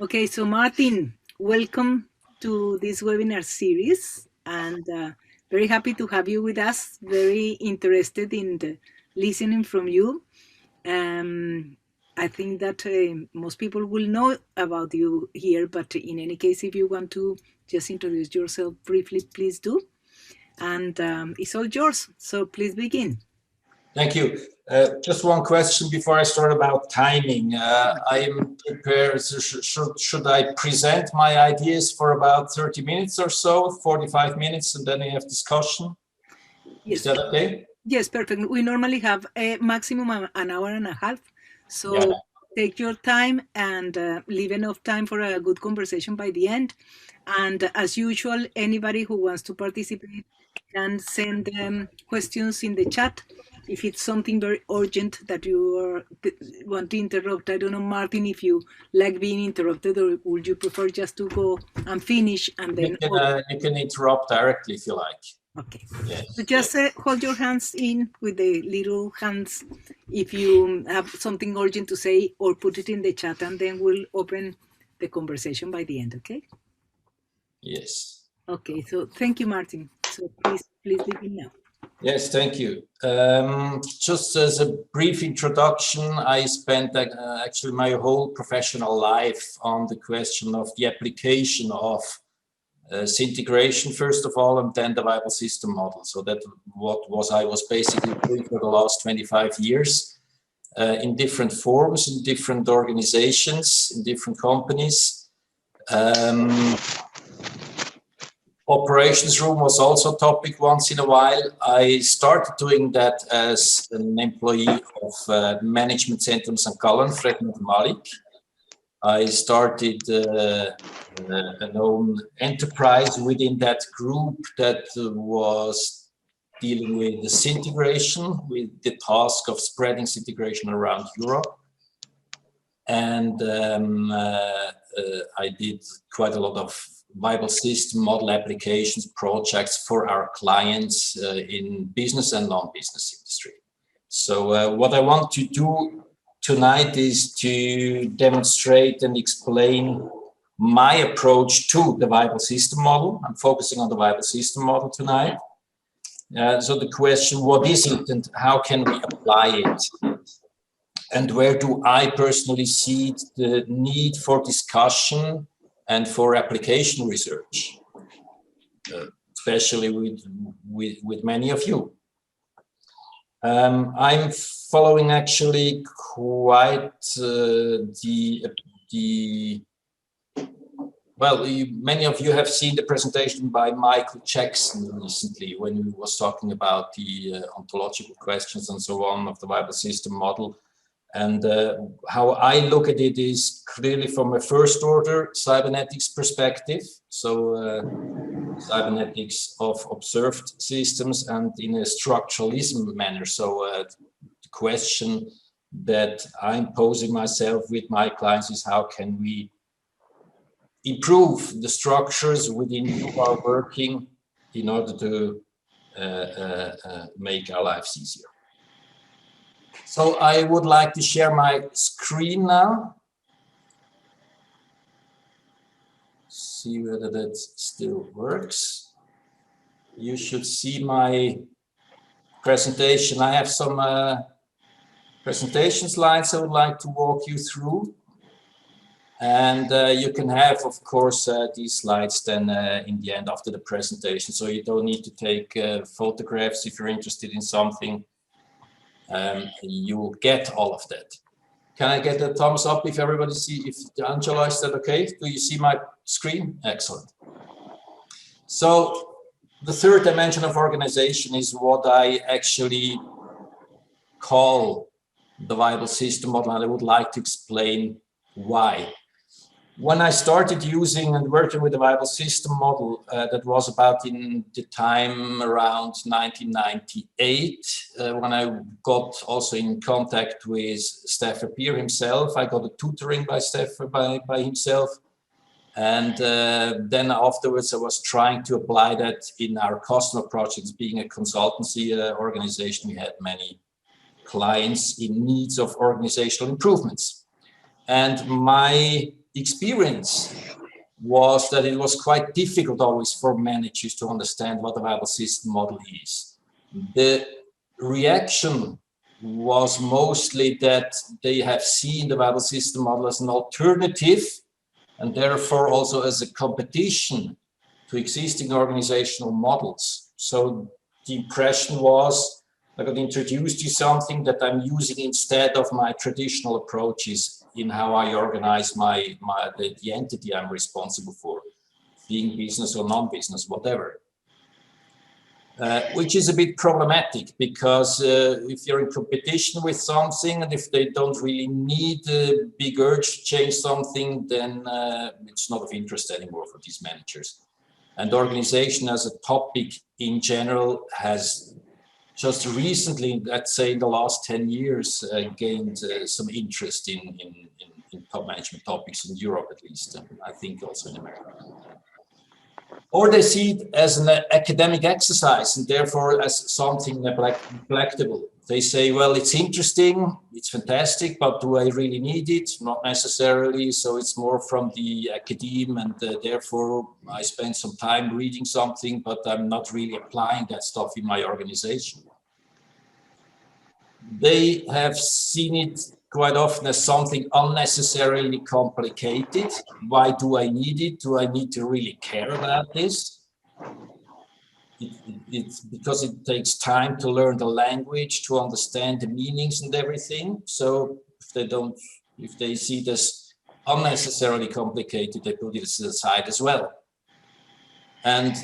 Okay, so Martin, welcome to this webinar series, and very happy to have you with us. Very interested in listening from you. I think that most people will know about you here, but in any case, if you want to just introduce yourself briefly, please do. And it's all yours, so please begin. Thank you. Just one question before I start about timing. I am prepared. Should I present my ideas for about 30 minutes or so, 45 minutes, and then we have discussion? Yes. Is that okay? Yes, perfect. We normally have a maximum of an hour and a half. So Yeah. take your time and leave enough time for a good conversation by the end. And as usual, anybody who wants to participate can send questions in the chat. If it's something very urgent that you want to interrupt, I don't know, Martin, if you like being interrupted, or would you prefer just to go and finish and then... You can interrupt directly if you like. Okay. Yes. So just hold your hands in with the little hands if you have something urgent to say, or put it in the chat, and then we'll open the conversation by the end, okay? Yes. Okay, so thank you, Martin. So please begin now. Yes, thank you. Just as a brief introduction, I spent actually my whole professional life on the question of the application of integration, first of all, and then the viable system model. So that I was basically doing for the last 25 years in different forms, in different organizations, in different companies. Operations room was also a topic once in a while. I started doing that as an employee of Management Center St. Gallen, Fredman Malik. I started an own enterprise within that group that was dealing with the integration, with the task of spreading integration around Europe. And I did quite a lot of viable system model applications projects for our clients in business and non-business industry. So what I want to do tonight is to demonstrate and explain my approach to the viable system model. I'm focusing on the viable system model tonight. So the question, what is it and how can we apply it? And where do I personally see the need for discussion and for application research, especially with many of you. I'm following actually quite many of you have seen the presentation by Michael Jackson recently when he was talking about the ontological questions and so on of the viable system model. And how I look at it is clearly from a first order cybernetics perspective. So cybernetics of observed systems and in a structuralism manner. So the question that I'm posing myself with my clients is how can we improve the structures within whom we are working in order to make our lives easier. So I would like to share my screen now. See whether that still works. You should see my presentation. I have some presentation slides I would like to walk you through. And you can have, of course, these slides then in the end after the presentation. So you don't need to take photographs if you're interested in something. You get all of that. Can I get a thumbs up if everybody see, if Angela, is that okay? Do you see my screen? Excellent. So the third dimension of organization is what I actually call the viable system model, and I would like to explain why. When I started using and working with the viable system model, that was about in the time around 1998, when I got also in contact with Stefan Peer himself. I got a tutoring by Stefan by himself. And then afterwards, I was trying to apply that in our customer projects. Being a consultancy organization, we had many clients in needs of organizational improvements. And my experience was that it was quite difficult always for managers to understand what a viable system model is. The reaction was mostly that they have seen the viable system model as an alternative and therefore also as a competition to existing organizational models. So the impression was, I got introduced to something that I'm using instead of my traditional approaches in how I organize the entity I'm responsible for, being business or non-business, whatever. Which is a bit problematic because if you're in competition with something and if they don't really need a big urge to change something, then it's not of interest anymore for these managers. And organization as a topic in general has just recently, let's say in the last 10 years, gained some interest in top management topics in Europe at least, and I think also in America. Or they see it as an academic exercise and therefore as something neglectable. They say, well, it's interesting, it's fantastic, but do I really need it? Not necessarily. So it's more from the academe, and therefore I spend some time reading something, but I'm not really applying that stuff in my organization. They have seen it quite often as something unnecessarily complicated. Why do I need it? Do I need to really care about this? It's because it takes time to learn the language, to understand the meanings and everything. So if they see this unnecessarily complicated, they put it aside as well. And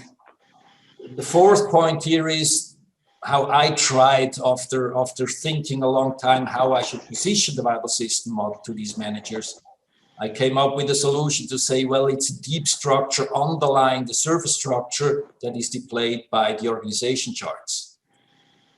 the fourth point here is how I tried after thinking a long time how I should position the viable system model to these managers. I came up with a solution to say, well, it's a deep structure underlying the surface structure that is displayed by the organization charts.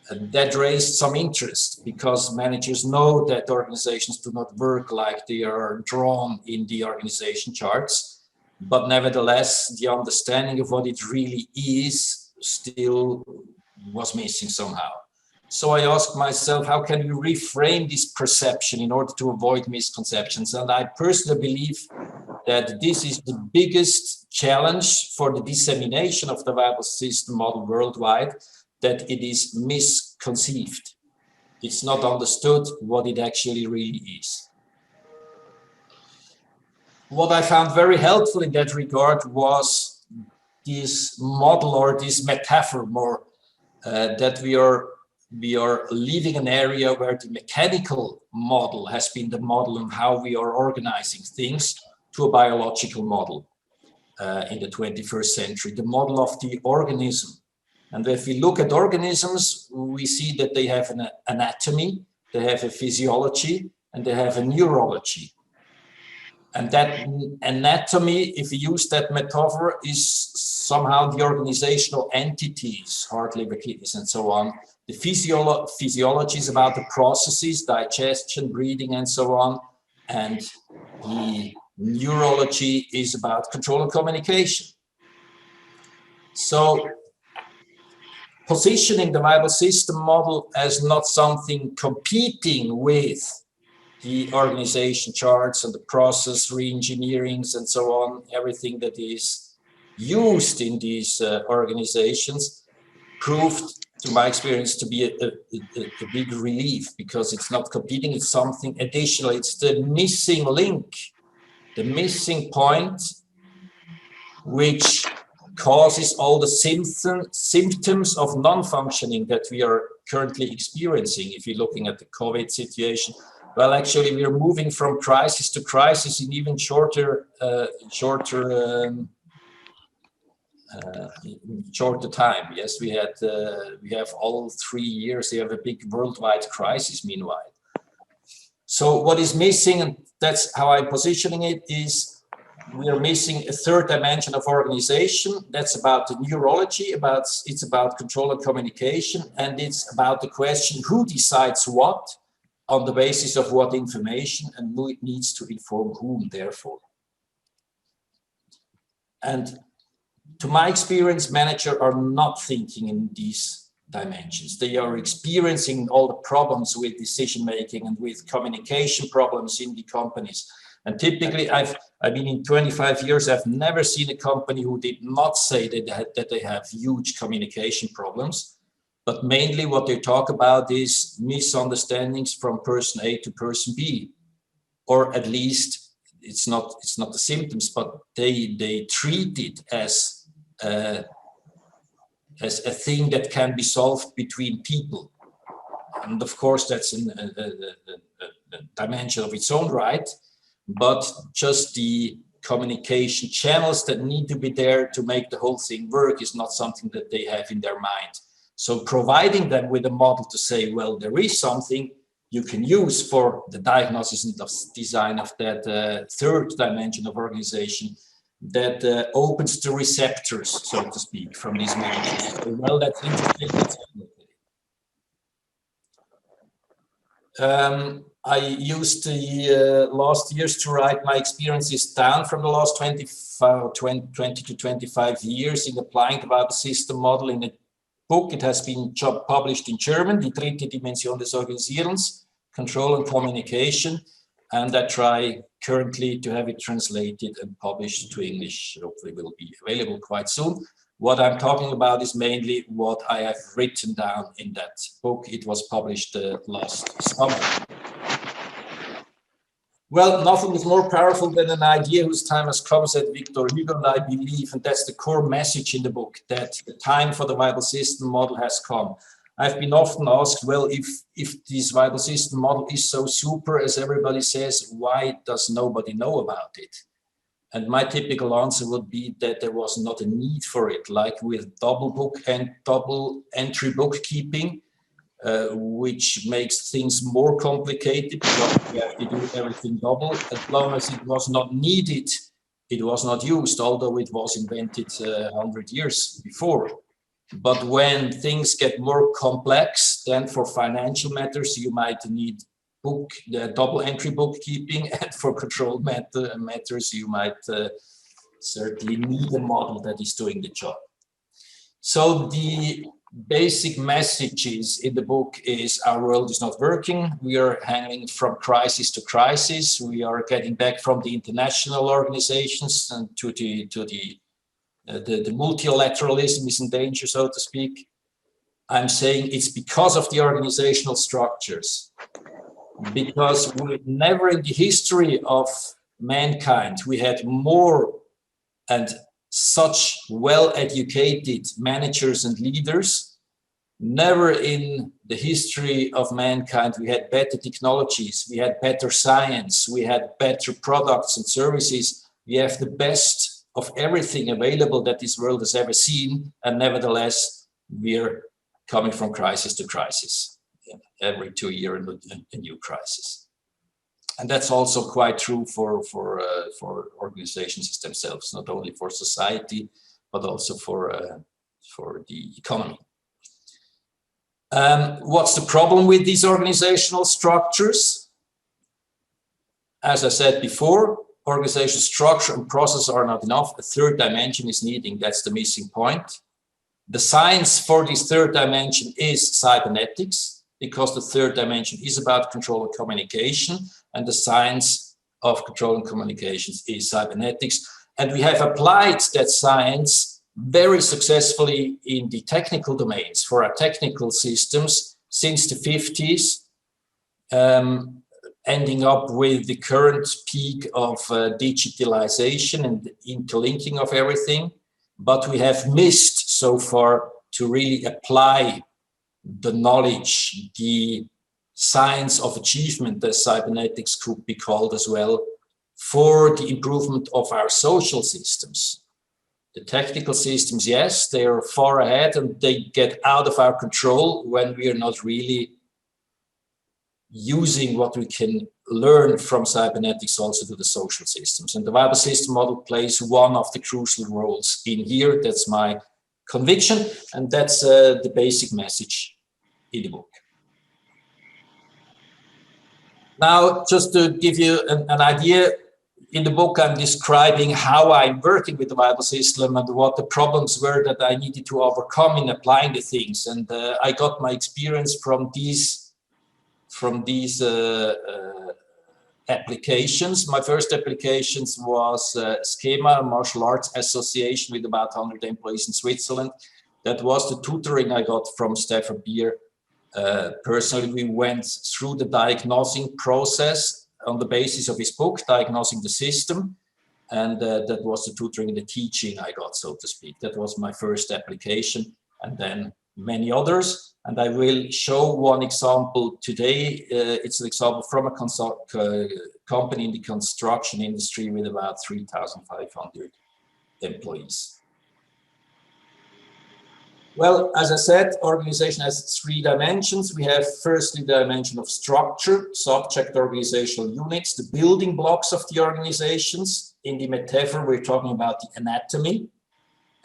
And that raised some interest because managers know that organizations do not work like they are drawn in the organization charts, but nevertheless, the understanding of what it really is still was missing somehow. So I asked myself, how can we reframe this perception in order to avoid misconceptions? And I personally believe that this is the biggest challenge for the dissemination of the viable system model worldwide, that it is misconceived. It's not understood what it actually really is. What I found very helpful in that regard was this model or this Metaphorum, or that we are leaving an area where the mechanical model has been the model of how we are organizing things to a biological model in the 21st century, the model of the organism. And if we look at organisms, we see that they have an anatomy, they have a physiology, and they have a neurology. And that anatomy, if we use that metaphor, is somehow the organizational entities, heart, liver, kidneys, and so on. The physiology is about the processes, digestion, breathing, and so on. And the neurology is about control and communication. So positioning the viable system model as not something competing with the organization charts and the process re-engineerings and so on, everything that is used in these organizations, proved, to my experience, to be a big relief, because it's not competing, it's something additional. It's the missing link, the missing point, which causes all the symptoms of non-functioning that we are currently experiencing. If you're looking at the COVID situation, well, actually, we are moving from crisis to crisis in even shorter time. Yes, we have all 3 years. We have a big worldwide crisis. Meanwhile, so what is missing, and that's how I'm positioning it, is we are missing a third dimension of organization. That's about the neurology. It's about control and communication, and it's about the question: who decides what, on the basis of what information, and who it needs to inform whom, therefore. And to my experience, managers are not thinking in these dimensions. They are experiencing all the problems with decision making and with communication problems in the companies. And typically, I mean, in 25 years, I've never seen a company who did not say that they have huge communication problems. But mainly what they talk about is misunderstandings from person A to person B, or at least it's not the symptoms, but they treat it as a thing that can be solved between people. And of course, that's a dimension of its own right, but just the communication channels that need to be there to make the whole thing work is not something that they have in their mind. So providing them with a model to say, well, there is something you can use for the diagnosis and design of that third dimension of organization that opens the receptors, so to speak, from these models. Well, that's interesting. I used the last years to write my experiences down from the last 20 to 25 years in applying the Weibull system model in a book. It has been published in German, Die dritte Dimension des Organisierens, Control and Communication, and I try currently to have it translated and published to English. Hopefully will be available quite soon. What I'm talking about is mainly what I have written down in that book. It was published last summer. Well, nothing is more powerful than an idea whose time has come, said Victor Hugo, and I believe, and that's the core message in the book, that the time for the Weibull system model has come. I've been often asked, well, if this Weibull system model is so super, as everybody says, why does nobody know about it? And my typical answer would be that there was not a need for it, like with double book and double entry bookkeeping, which makes things more complicated because you have to do everything double. As long as it was not needed, it was not used, although it was invented 100 years before. But when things get more complex, then for financial matters, you might need the double entry bookkeeping, and for control matters, you might certainly need a model that is doing the job. So the basic messages in the book is our world is not working. We are hanging from crisis to crisis. We are getting back from the international organizations and to the multilateralism is in danger, so to speak. I'm saying it's because of the organizational structures. Because we never in the history of mankind, we had more and such well-educated managers and leaders. Never in the history of mankind, we had better technologies, we had better science, we had better products and services. We have the best of everything available that this world has ever seen, and nevertheless, we're coming from crisis to crisis. Every 2 years a new crisis, and that's also quite true for organizations themselves, not only for society but also for the economy. What's the problem with these organizational structures? As I said before, organizational structure and process are not enough. A third dimension is needed. That's the missing point. The science for this third dimension is cybernetics, because the third dimension is about control and communication, and the science of control and communications is cybernetics. And we have applied that science very successfully in the technical domains for our technical systems since the 50s, ending up with the current peak of digitalization and the interlinking of everything. But we have missed so far to really apply the knowledge, the science of achievement, as cybernetics could be called as well, for the improvement of our social systems. The technical systems, yes, they are far ahead and they get out of our control when we are not really using what we can learn from cybernetics also to the social systems. And the Weibull system model plays one of the crucial roles in here. That's my conviction, and that's the basic message in the book. Now, just to give you an idea, in the book I'm describing how I'm working with the Weibull system and what the problems were that I needed to overcome in applying the things. And I got my experience from these applications. My first applications was Schema, a martial arts association with about 100 employees in Switzerland. That was the tutoring I got from Stafford Beer. Personally, we went through the diagnosing process on the basis of his book, Diagnosing the System. And that was the tutoring and the teaching I got, so to speak. That was my first application, and then many others. And I will show one example today. It's an example from a company in the construction industry with about 3,500 employees. Well, as I said, organization has 3 dimensions. We have firstly the dimension of structure, subject organizational units, the building blocks of the organizations. In the Metaphorum, we're talking about the anatomy.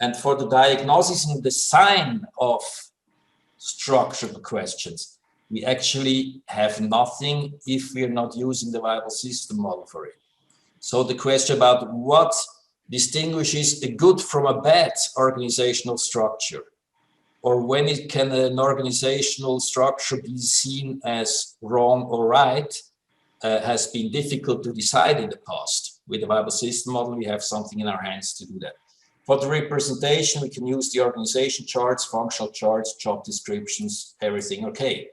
And for the diagnosis and design of structural questions, we actually have nothing if we're not using the viable system model for it. So the question about what distinguishes a good from a bad organizational structure, or when it can an organizational structure be seen as wrong or right, has been difficult to decide in the past. With the viable system model, we have something in our hands to do that. For the representation, we can use the organization charts, functional charts, job descriptions, everything okay.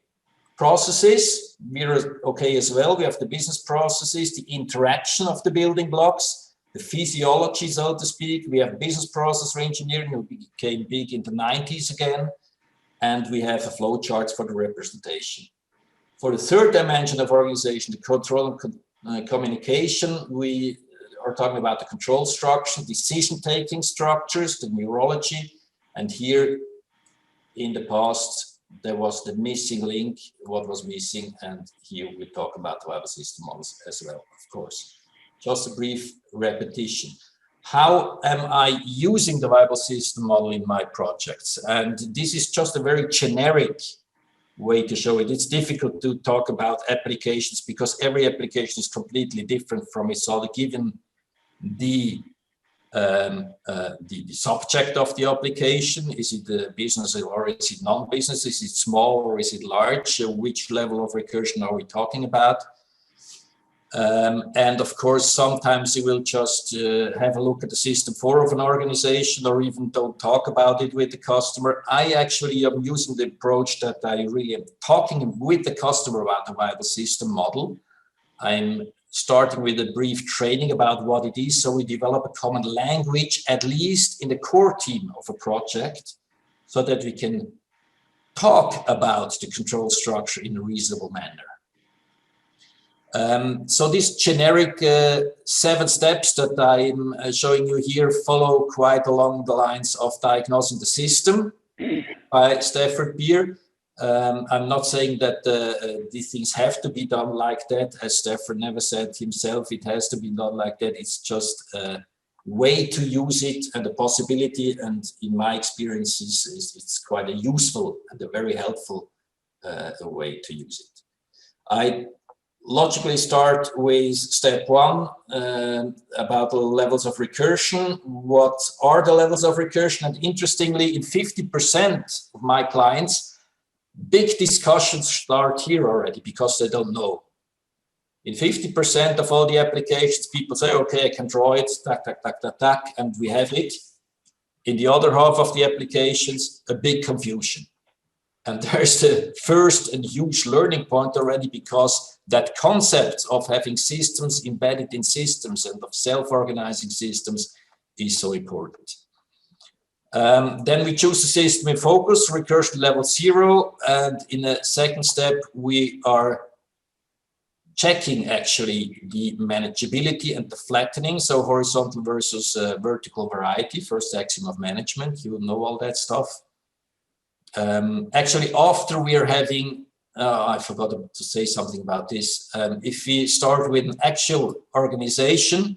Processes, we're okay as well. We have the business processes, the interaction of the building blocks, the physiology, so to speak. We have business process reengineering, who became big in the 90s again. And we have a flow charts for the representation. For the third dimension of organization, the control and communication, we are talking about the control structure, decision-taking structures, the neurology. And here in the past, there was the missing link, what was missing. And here we talk about the viable system models as well, of course. Just a brief repetition. How am I using the viable system model in my projects? And this is just a very generic way to show it. It's difficult to talk about applications because every application is completely different from its other, given the subject of the application. Is it a business or is it non-business? Is it small or is it large? Which level of recursion are we talking about? And of course, sometimes you will just have a look at the system for of an organization or even don't talk about it with the customer. I actually am using the approach that I really am talking with the customer about the viable system model. I'm starting with a brief training about what it is, so we develop a common language, at least in the core team of a project, so that we can talk about the control structure in a reasonable manner. So these generic 7 steps that I'm showing you here follow quite along the lines of Diagnosing the System by Stafford Beer. I'm not saying that these things have to be done like that, as Stafford never said himself, it has to be done like that. It's just a way to use it and a possibility, and in my experience, it's quite a useful and a very helpful way to use it. I logically start with step 1 about the levels of recursion. What are the levels of recursion? And interestingly, in 50% of my clients, big discussions start here already because they don't know. In 50% of all the applications, people say, okay, I can draw it, tack, tack, tack, tack, tack, and we have it. In the other half of the applications, a big confusion. And there's the first and huge learning point already, because that concept of having systems embedded in systems and of self-organizing systems is so important. Then we choose the system in focus, recursion level 0. And in a second step, we are checking actually the manageability and the flattening. So horizontal versus vertical variety, first axiom of management. You know all that stuff. Actually, after we are having, I forgot to say something about this. If we start with an actual organization,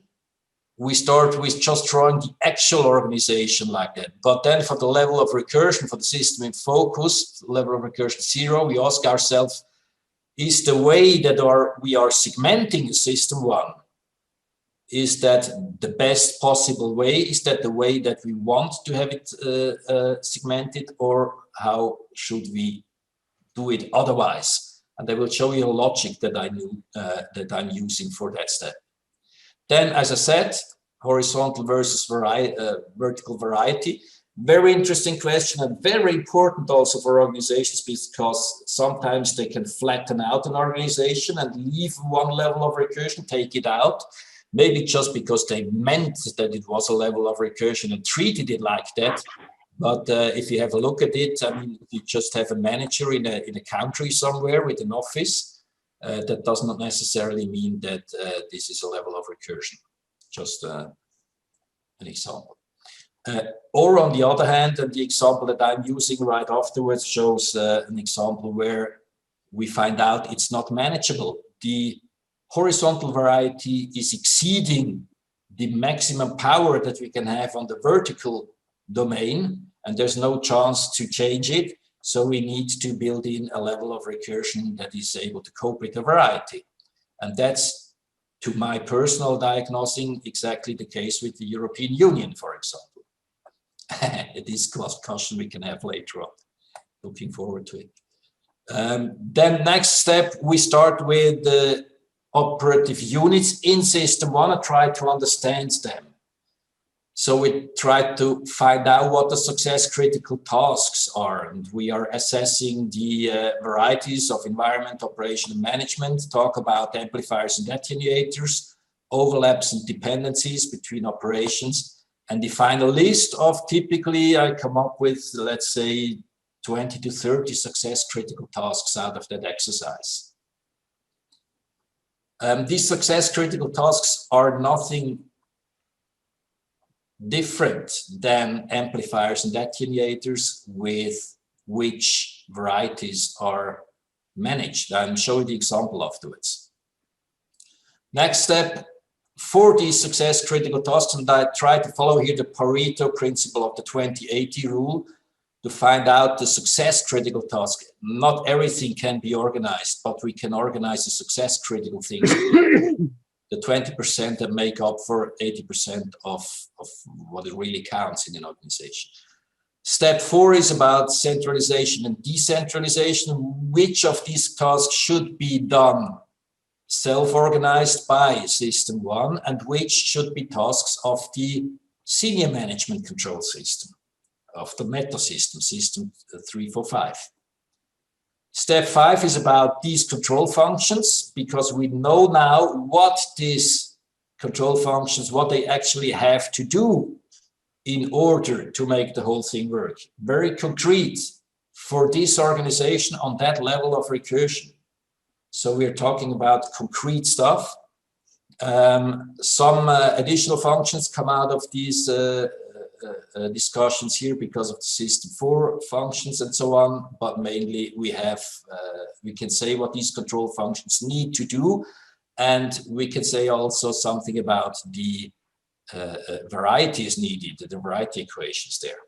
we start with just drawing the actual organization like that. But then for the level of recursion, for the system in focus, level of recursion 0, we ask ourselves, is the way that we are segmenting system 1, is that the best possible way? Is that the way that we want to have it segmented, or how should we do it otherwise? And I will show you a logic that I'm using for that step. Then, as I said, horizontal versus vertical variety. Very interesting question and very important also for organizations, because sometimes they can flatten out an organization and leave one level of recursion, take it out, maybe just because they meant that it was a level of recursion and treated it like that. But if you have a look at it, I mean, if you just have a manager in a country somewhere with an office, that does not necessarily mean that this is a level of recursion. Just an example. Or on the other hand, and the example that I'm using right afterwards shows an example where we find out it's not manageable. The horizontal variety is exceeding the maximum power that we can have on the vertical domain, and there's no chance to change it. So we need to build in a level of recursion that is able to cope with the variety. And that's, to my personal diagnosing, exactly the case with the European Union, for example. It is a discussion we can have later on. Looking forward to it. Then next step, we start with the operative units in System 1 and try to understand them. So we try to find out what the success critical tasks are, and we are assessing the varieties of environment, operation, and management, talk about amplifiers and attenuators, overlaps and dependencies between operations, and define a list of, typically I come up with, let's say, 20 to 30 success critical tasks out of that exercise. These success critical tasks are nothing different than amplifiers and attenuators with which varieties are managed. I'll show you the example afterwards. Next step, for these success critical tasks, and I try to follow here the Pareto principle of the 20-80 rule to find out the success critical task. Not everything can be organized, but we can organize the success critical things. The 20% that make up for 80% of what it really counts in an organization. Step 4 is about centralization and decentralization. Which of these tasks should be done self-organized by System 1 and which should be tasks of the senior management control system, of the meta system, System 3, 4, 5. Step 5 is about these control functions, because we know now what these control functions, what they actually have to do in order to make the whole thing work. Very concrete for this organization on that level of recursion. So we're talking about concrete stuff. Some additional functions come out of these discussions here because of the System 4 functions and so on, but mainly we have, we can say what these control functions need to do, and we can say also something about the varieties needed, the variety equations there.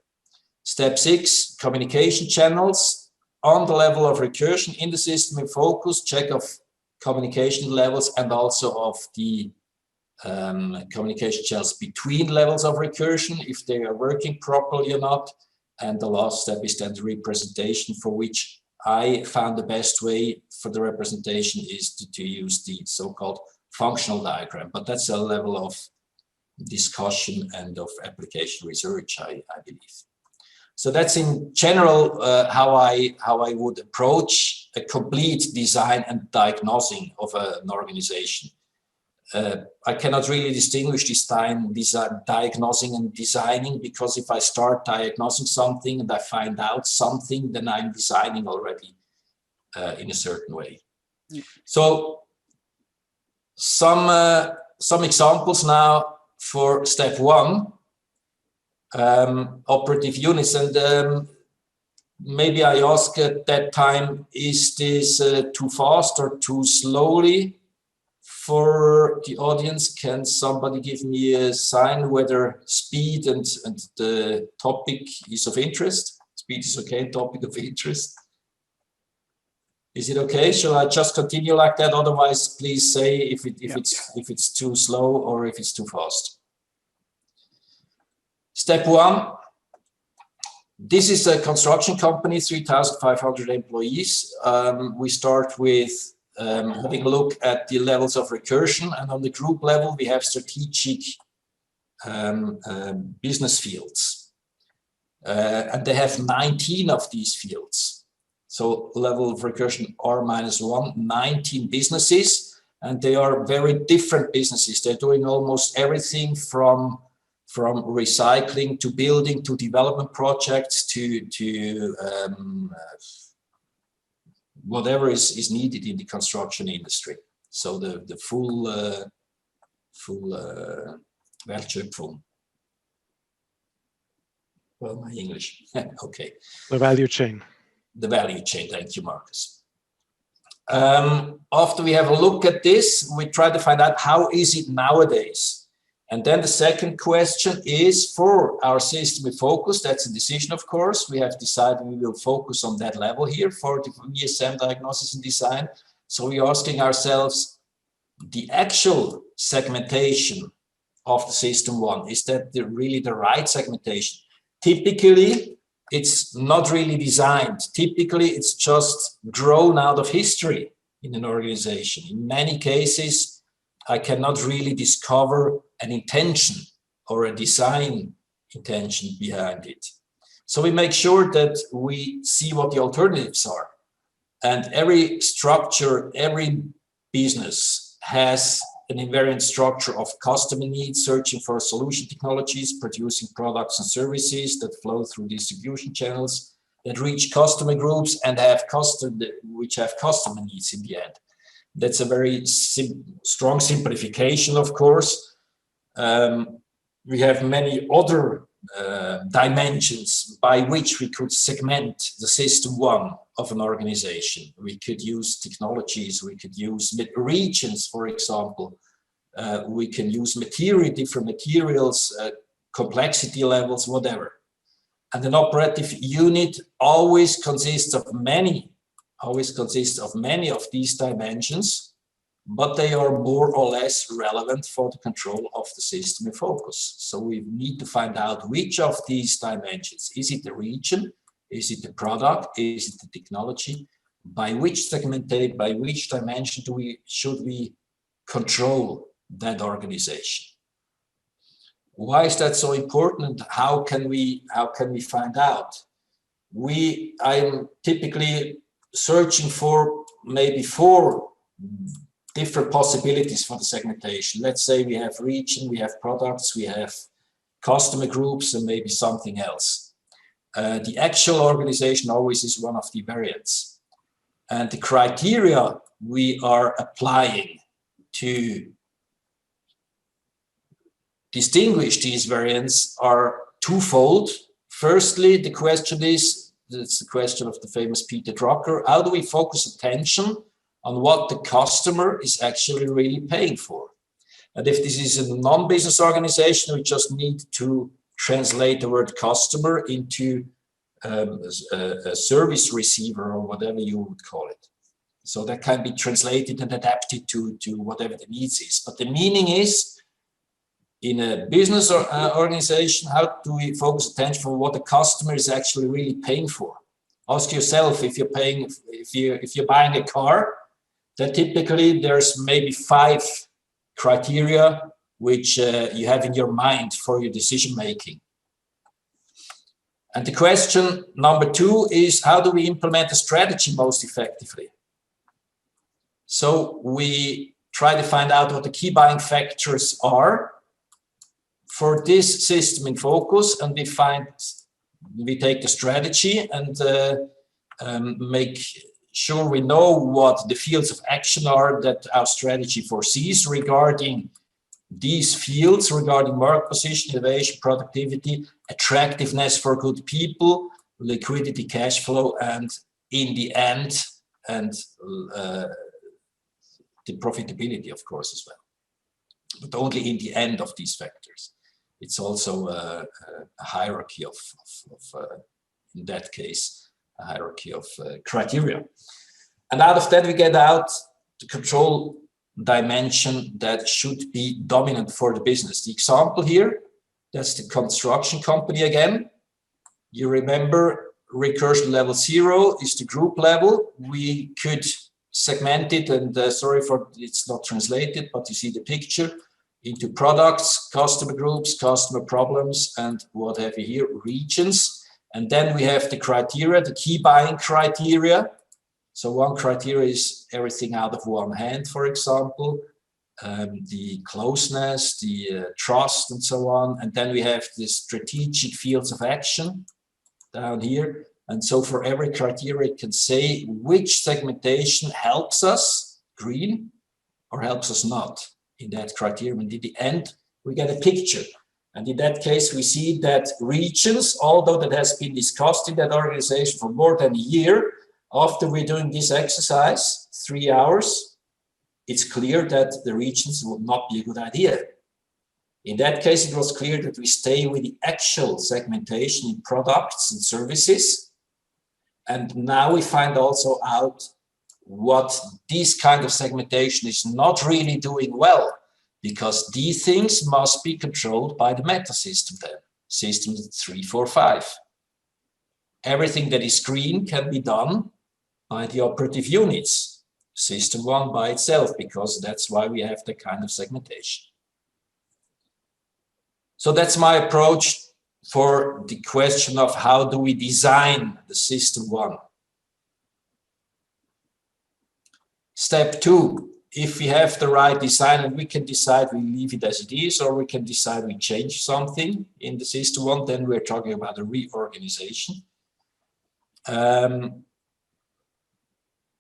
Step 6, communication channels on the level of recursion in the system in focus, check of communication levels and also of the communication channels between levels of recursion, if they are working properly or not. And the last step is then the representation, for which I found the best way for the representation is to use the so-called functional diagram. But that's a level of discussion and of application research, I believe. So that's in general how I would approach a complete design and diagnosing of an organization. I cannot really distinguish this time diagnosing and designing, because if I start diagnosing something and I find out something, then I'm designing already in a certain way. So some examples now for step 1, operative units, and maybe I ask at that time, is this too fast or too slowly? For the audience, can somebody give me a sign whether speed and the topic is of interest? Speed is okay, topic of interest. Is it okay? Shall I just continue like that? Otherwise, please say if it's too slow or if it's too fast. Step 1, This is a construction company, 3,500 employees. We start with having a look at the levels of recursion, and on the group level, we have strategic business fields. And they have 19 of these fields. So level of recursion R-1, 19 businesses, and they are very different businesses. They're doing almost everything from recycling to building to development projects to whatever is needed in the construction industry. So the full Wertschöpfung. Well, my English. Okay. The value chain. The value chain. Thank you, Marcus. After we have a look at this, we try to find out how is it nowadays. And then the second question is for our system we focus. That's a decision, of course. We have decided we will focus on that level here for the VSM diagnosis and design. So we're asking ourselves, the actual segmentation of the system one, is that really the right segmentation? Typically, it's not really designed. Typically, it's just grown out of history in an organization. In many cases, I cannot really discover an intention or a design intention behind it. So we make sure that we see what the alternatives are. And every structure, every business has an invariant structure of customer needs, searching for solution technologies, producing products and services that flow through distribution channels, that reach customer groups and which have customer needs in the end. That's a very strong simplification, of course. We have many other dimensions by which we could segment the system one of an organization. We could use technologies, we could use regions, for example. We can use different materials, complexity levels, whatever. And an operative unit always consists of many of these dimensions, but they are more or less relevant for the control of the system in focus. So we need to find out which of these dimensions. Is it the region? Is it the product? Is it the technology? By which dimension should we control that organization? Why is that so important? How can we find out? I'm typically searching for maybe 4 different possibilities for the segmentation. Let's say we have region, we have products, we have customer groups, and maybe something else. The actual organization always is one of the variants. And the criteria we are applying to distinguish these variants are twofold. Firstly, the question is, it's the question of the famous Peter Drucker, how do we focus attention on what the customer is actually really paying for? And if this is a non-business organization, we just need to translate the word customer into a service receiver or whatever you would call it. So that can be translated and adapted to whatever the needs is. But the meaning is, in a business organization, how do we focus attention on what the customer is actually really paying for? Ask yourself, if you're buying a car, then typically there's maybe 5 criteria which you have in your mind for your decision making. And the question number 2 is, how do we implement a strategy most effectively? So we try to find out what the key buying factors are for this system in focus, and we take the strategy and make sure we know what the fields of action are that our strategy foresees regarding these fields, regarding market position, innovation, productivity, attractiveness for good people, liquidity, cash flow, and in the end, the profitability, of course, as well. But only in the end of these factors. It's also a hierarchy of in that case, a hierarchy of criteria. And out of that, we get out the control dimension that should be dominant for the business. The example here, that's the construction company again. You remember recursion level 0 is the group level. We could segment it, and sorry for it's not translated, but you see the picture, into products, customer groups, customer problems, and what have you here, regions. And then we have the criteria, the key buying criteria. So one criteria is everything out of one hand, for example, the closeness, the trust, and so on. And then we have the strategic fields of action down here. And so for every criteria, it can say which segmentation helps us, green, or helps us not in that criterion. And in the end, we get a picture. And in that case, we see that regions, although that has been discussed in that organization for more than a year, after we're doing this exercise, 3 hours, it's clear that the regions would not be a good idea. In that case, it was clear that we stay with the actual segmentation in products and services. And now we find also out what this kind of segmentation is not really doing well, because these things must be controlled by the meta system then, systems 3, 4, 5. Everything that is green can be done by the operative units, system 1 by itself, because that's why we have that kind of segmentation. So that's my approach for the question of how do we design the system 1. Step 2, if we have the right design, and we can decide we leave it as it is, or we can decide we change something in the system 1, then we're talking about a reorganization.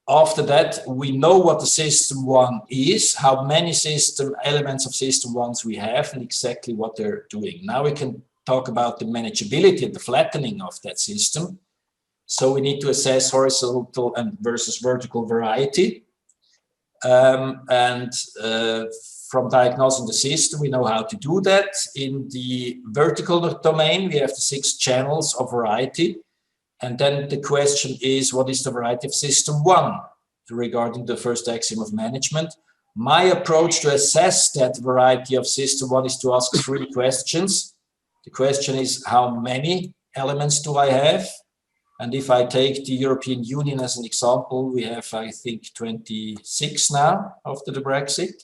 After that, we know what the system 1 is, how many system elements of system 1s we have, and exactly what they're doing. Now we can talk about the manageability and the flattening of that system. So we need to assess horizontal and versus vertical variety. From diagnosing the system, we know how to do that. In the vertical domain, we have the 6 channels of variety. And then the question is, what is the variety of system 1 regarding the first axiom of management? My approach to assess that variety of system 1 is to ask 3 questions. The question is, how many elements do I have? And if I take the European Union as an example, we have, I think, 26 now after the Brexit.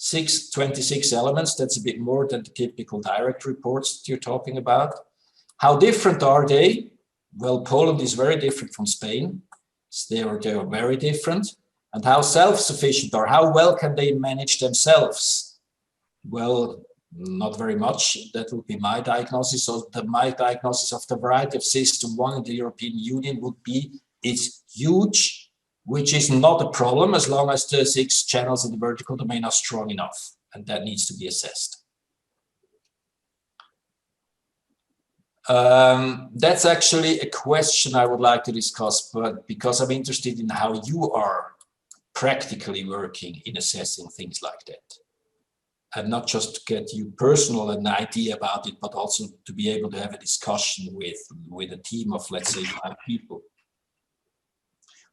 26 elements, that's a bit more than the typical direct reports that you're talking about. How different are they? Well, Poland is very different from Spain. They are very different. And how self-sufficient or how well can they manage themselves? Well, not very much. That would be my diagnosis. So my diagnosis of the variety of system 1 in the European Union would be it's huge, which is not a problem as long as the 6 channels in the vertical domain are strong enough. And that needs to be assessed. That's actually a question I would like to discuss, but because I'm interested in how you are practically working in assessing things like that. And not just to get you personal an idea about it, but also to be able to have a discussion with a team of, let's say, 5 people.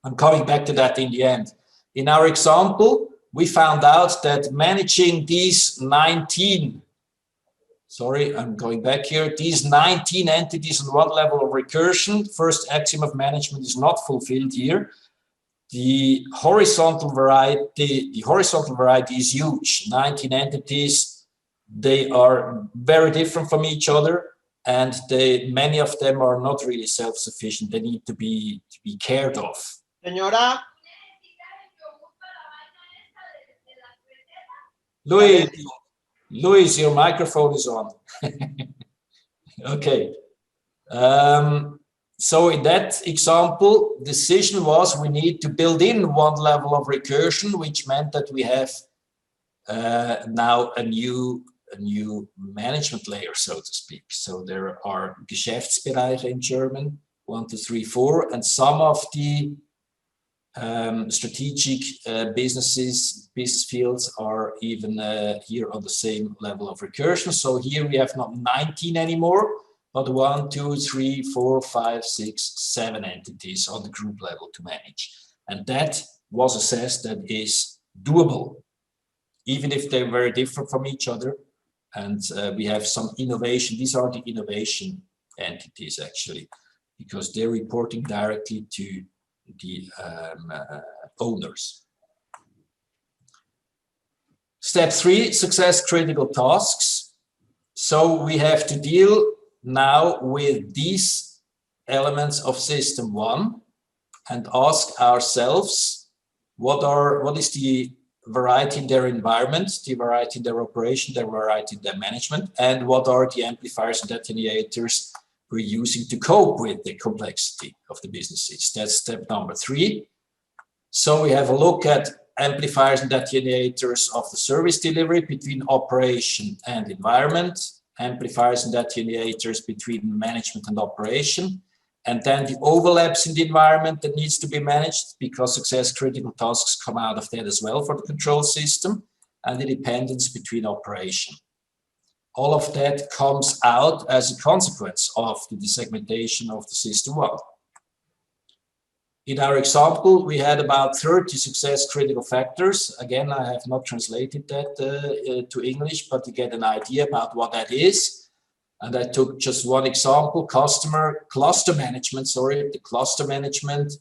I'm coming back to that in the end. In our example, we found out that managing these 19, sorry, I'm going back here, these 19 entities on one level of recursion, first axiom of management is not fulfilled here. The horizontal variety is huge. 19 entities, they are very different from each other, and many of them are not really self-sufficient. They need to be cared of. Señora. Luis, your microphone is on. Okay. So in that example, decision was we need to build in one level of recursion, which meant that we have now a new management layer, so to speak. So there are Geschäftsbereiche in German, 1, 2, 3, 4, and some of the strategic business fields are even here on the same level of recursion. So here we have not 19 anymore, but 1, 2, 3, 4, 5, 6, 7 entities on the group level to manage. And that was assessed that is doable, even if they're very different from each other. And we have some innovation. These are the innovation entities actually, because they're reporting directly to the owners. Step 3, success critical tasks. So we have to deal now with these elements of system 1 and ask ourselves what is the variety in their environment, the variety in their operation, the variety in their management, and what are the amplifiers and attenuators we're using to cope with the complexity of the businesses. That's step number 3. So we have a look at amplifiers and attenuators of the service delivery between operation and environment, amplifiers and attenuators between management and operation, and then the overlaps in the environment that needs to be managed, because success critical tasks come out of that as well for the control system, and the dependence between operation. All of that comes out as a consequence of the desegmentation of the system 1. In our example, we had about 30 success critical factors. Again, I have not translated that to English, but you get an idea about what that is. And I took just one example, cluster management, the cluster management.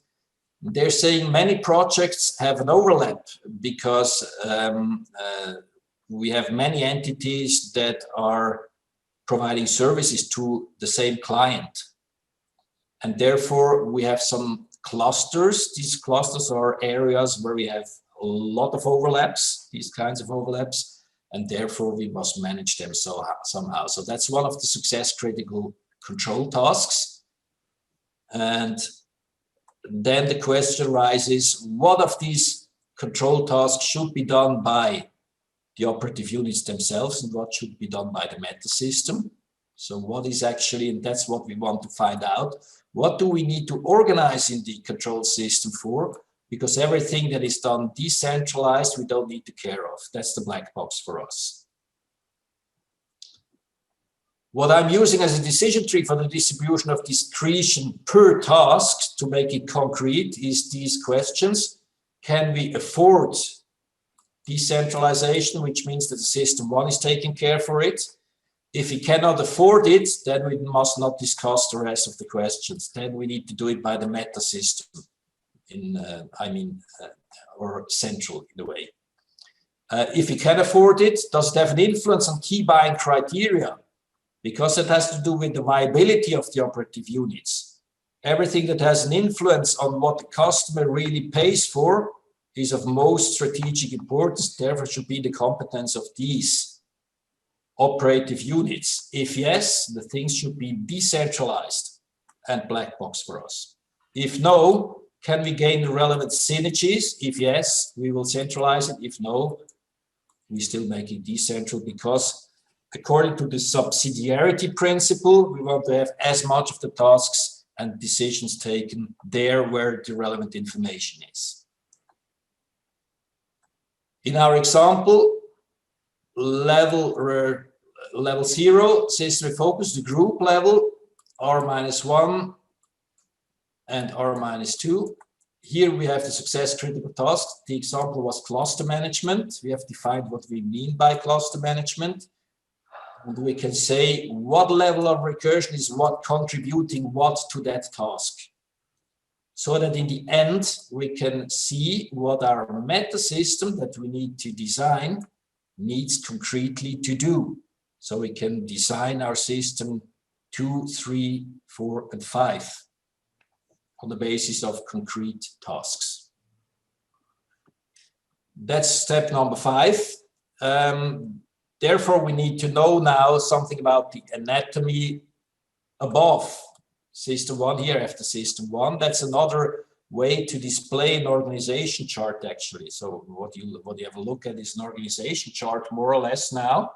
They're saying many projects have an overlap because we have many entities that are providing services to the same client. And therefore, we have some clusters. These clusters are areas where we have a lot of overlaps, these kinds of overlaps, and therefore we must manage them somehow. So that's one of the success critical control tasks. And then the question arises, what of these control tasks should be done by the operative units themselves and what should be done by the meta system? So what is actually, and that's what we want to find out, what do we need to organize in the control system for? Because everything that is done decentralized, we don't need to care of. That's the black box for us. What I'm using as a decision tree for the distribution of discretion per task to make it concrete is these questions. Can we afford decentralization, which means that the system 1 is taking care for it? If we cannot afford it, then we must not discuss the rest of the questions. Then we need to do it by the meta system, or central in a way. If we can afford it, does it have an influence on key buying criteria? Because it has to do with the viability of the operative units. Everything that has an influence on what the customer really pays for is of most strategic importance, therefore should be the competence of these operative units. If yes, the things should be decentralized and black box for us. If no, can we gain the relevant synergies? If yes, we will centralize it. If no, we still make it decentral, because according to the subsidiarity principle, we want to have as much of the tasks and decisions taken there where the relevant information is. In our example, level 0, system focus, the group level, R-1 and R-2. Here we have the success critical task. The example was cluster management. We have defined what we mean by cluster management. And we can say what level of recursion is what contributing what to that task. So that in the end, we can see what our meta system that we need to design needs concretely to do. So we can design our system 2, 3, 4, and 5 on the basis of concrete tasks. That's step number 5. Therefore, we need to know now something about the anatomy above system 1 here after system 1. That's another way to display an organization chart actually. So what you have a look at is an organization chart more or less now,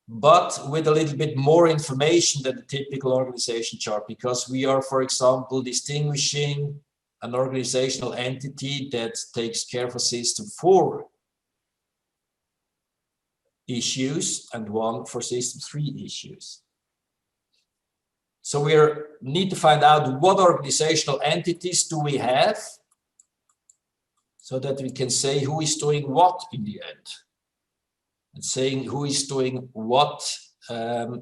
but with a little bit more information than the typical organization chart, because we are, for example, distinguishing an organizational entity that takes care for system 4 issues and one for system 3 issues. So we need to find out what organizational entities do we have so that we can say who is doing what in the end. And saying who is doing what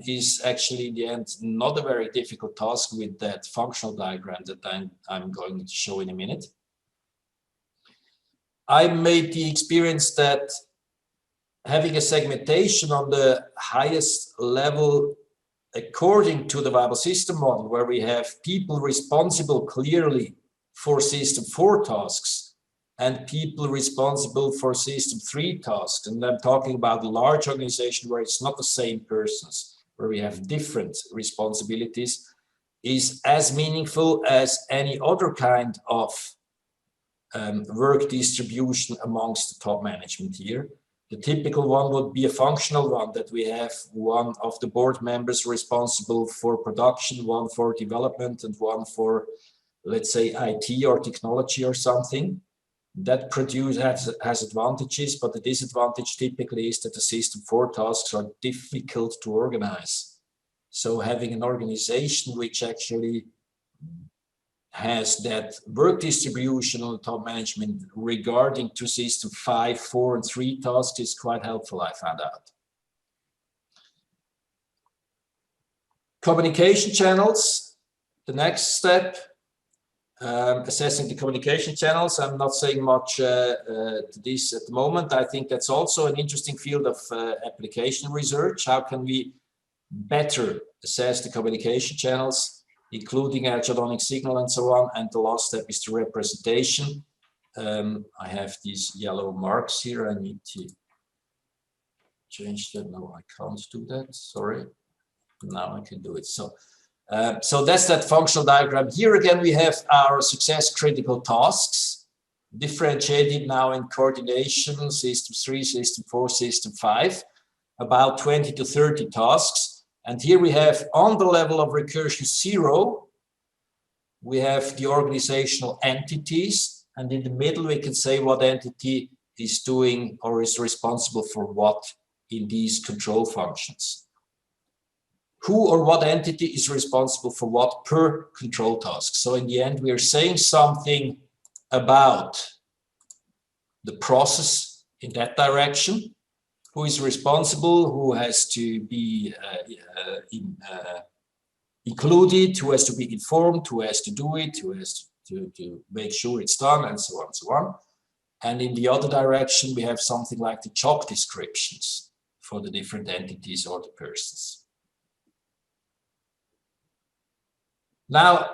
is actually in the end not a very difficult task with that functional diagram that I'm going to show in a minute. I made the experience that having a segmentation on the highest level according to the viable system model, where we have people responsible clearly for system 4 tasks and people responsible for system 3 tasks. And I'm talking about a large organization where it's not the same persons, where we have different responsibilities, is as meaningful as any other kind of work distribution amongst the top management here. The typical one would be a functional one, that we have one of the board members responsible for production, one for development, and one for, let's say, IT or technology or something. That has advantages, but the disadvantage typically is that the system 4 tasks are difficult to organize. So having an organization which actually has that work distribution on the top management regarding to system 5, 4, and 3 tasks is quite helpful, I found out. Communication channels, the next step, assessing the communication channels. I'm not saying much to this at the moment. I think that's also an interesting field of application research. How can we better assess the communication channels, including agedonic signal and so on? And the last step is the representation. I have these yellow marks here. I need to change that. No, I can't do that. Sorry. Now I can do it. So that's that functional diagram. Here again, we have our success critical tasks, differentiated now in coordination, system 3, system 4, system 5, about 20 to 30 tasks. And here we have, on the level of recursion 0, we have the organizational entities. And in the middle, we can say what entity is doing or is responsible for what in these control functions. Who or what entity is responsible for what per control task. So in the end, we are saying something about the process in that direction. Who is responsible, who has to be included, who has to be informed, who has to do it, who has to make sure it's done, and so on and so on. And in the other direction, we have something like the job descriptions for the different entities or the persons. Now,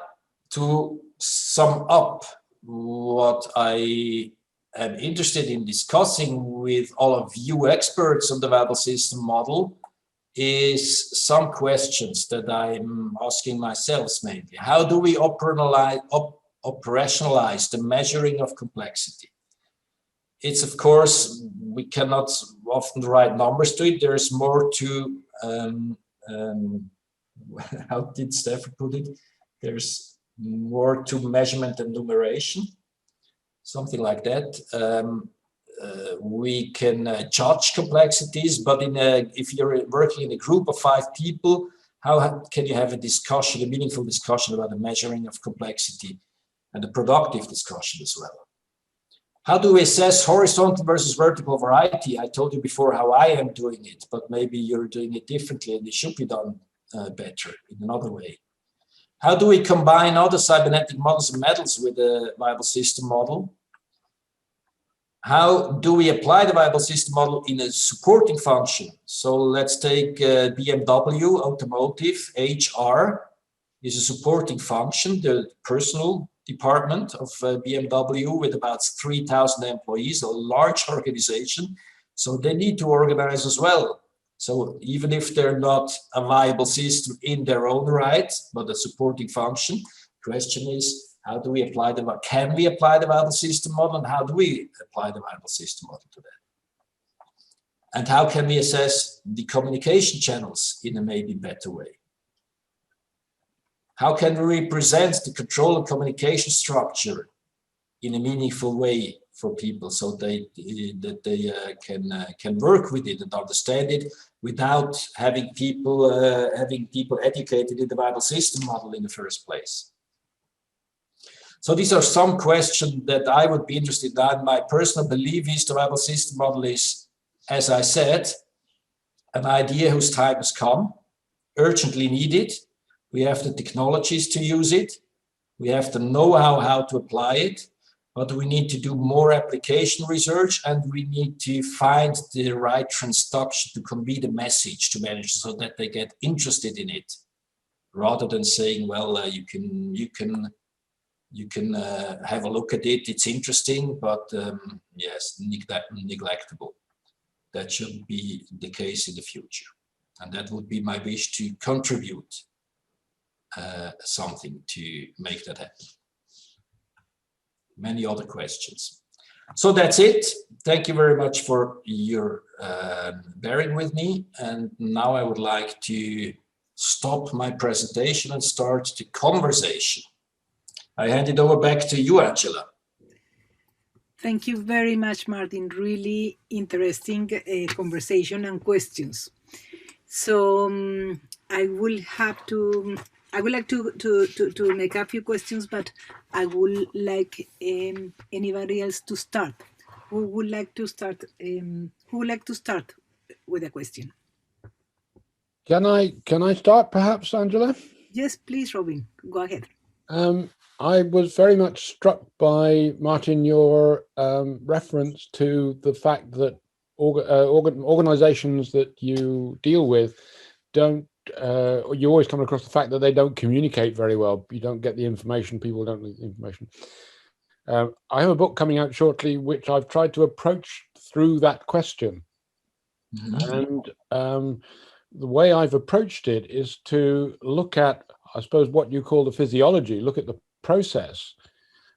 to sum up what I am interested in discussing with all of you experts on the viable system model is some questions that I'm asking myself mainly. How do we operationalize the measuring of complexity? It's, of course, we cannot often write numbers to it. There's more to, how did Stefan put it? There's more to measurement and numeration, something like that. We can judge complexities, but if you're working in a group of 5 people, how can you have a discussion, a meaningful discussion about the measuring of complexity and a productive discussion as well? How do we assess horizontal versus vertical variety? I told you before how I am doing it, but maybe you're doing it differently and it should be done better in another way. How do we combine other cybernetic models and methods with a viable system model? How do we apply the viable system model in a supporting function? So let's take BMW, automotive, HR is a supporting function, the personal department of BMW with about 3,000 employees, a large organization. So they need to organize as well. So even if they're not a viable system in their own right, but a supporting function, question is, how do we apply can we apply the viable system model, and how do we apply the viable system model to that? And how can we assess the communication channels in a maybe better way? How can we represent the control and communication structure in a meaningful way for people so that they can work with it and understand it without having people educated in the viable system model in the first place? So these are some questions that I would be interested in. My personal belief is the viable system model is, as I said, an idea whose time has come, urgently needed. We have the technologies to use it. We have the know-how how to apply it, but we need to do more application research, and we need to find the right transduction to convey the message to managers so that they get interested in it, rather than saying, well, you can have a look at it, it's interesting, but yes, neglectable. That should be the case in the future. And that would be my wish, to contribute something to make that happen. Many other questions. So that's it. Thank you very much for your bearing with me. And now I would like to stop my presentation and start the conversation. I hand it over back to you, Angela. Thank you very much, Martin. Really interesting conversation and questions. So I would like to make a few questions, but I would like anybody else to start. Who would like to start? Who would like to start with a question? Can I start, perhaps, Angela? Yes, please, Robin. Go ahead. I was very much struck by, Martin, your reference to the fact that organizations that you deal with don't, you always come across the fact that they don't communicate very well. You don't get the information, people don't get the information. I have a book coming out shortly, which I've tried to approach through that question. Mm-hmm. And the way I've approached it is to look at, I suppose, what you call the physiology, look at the process,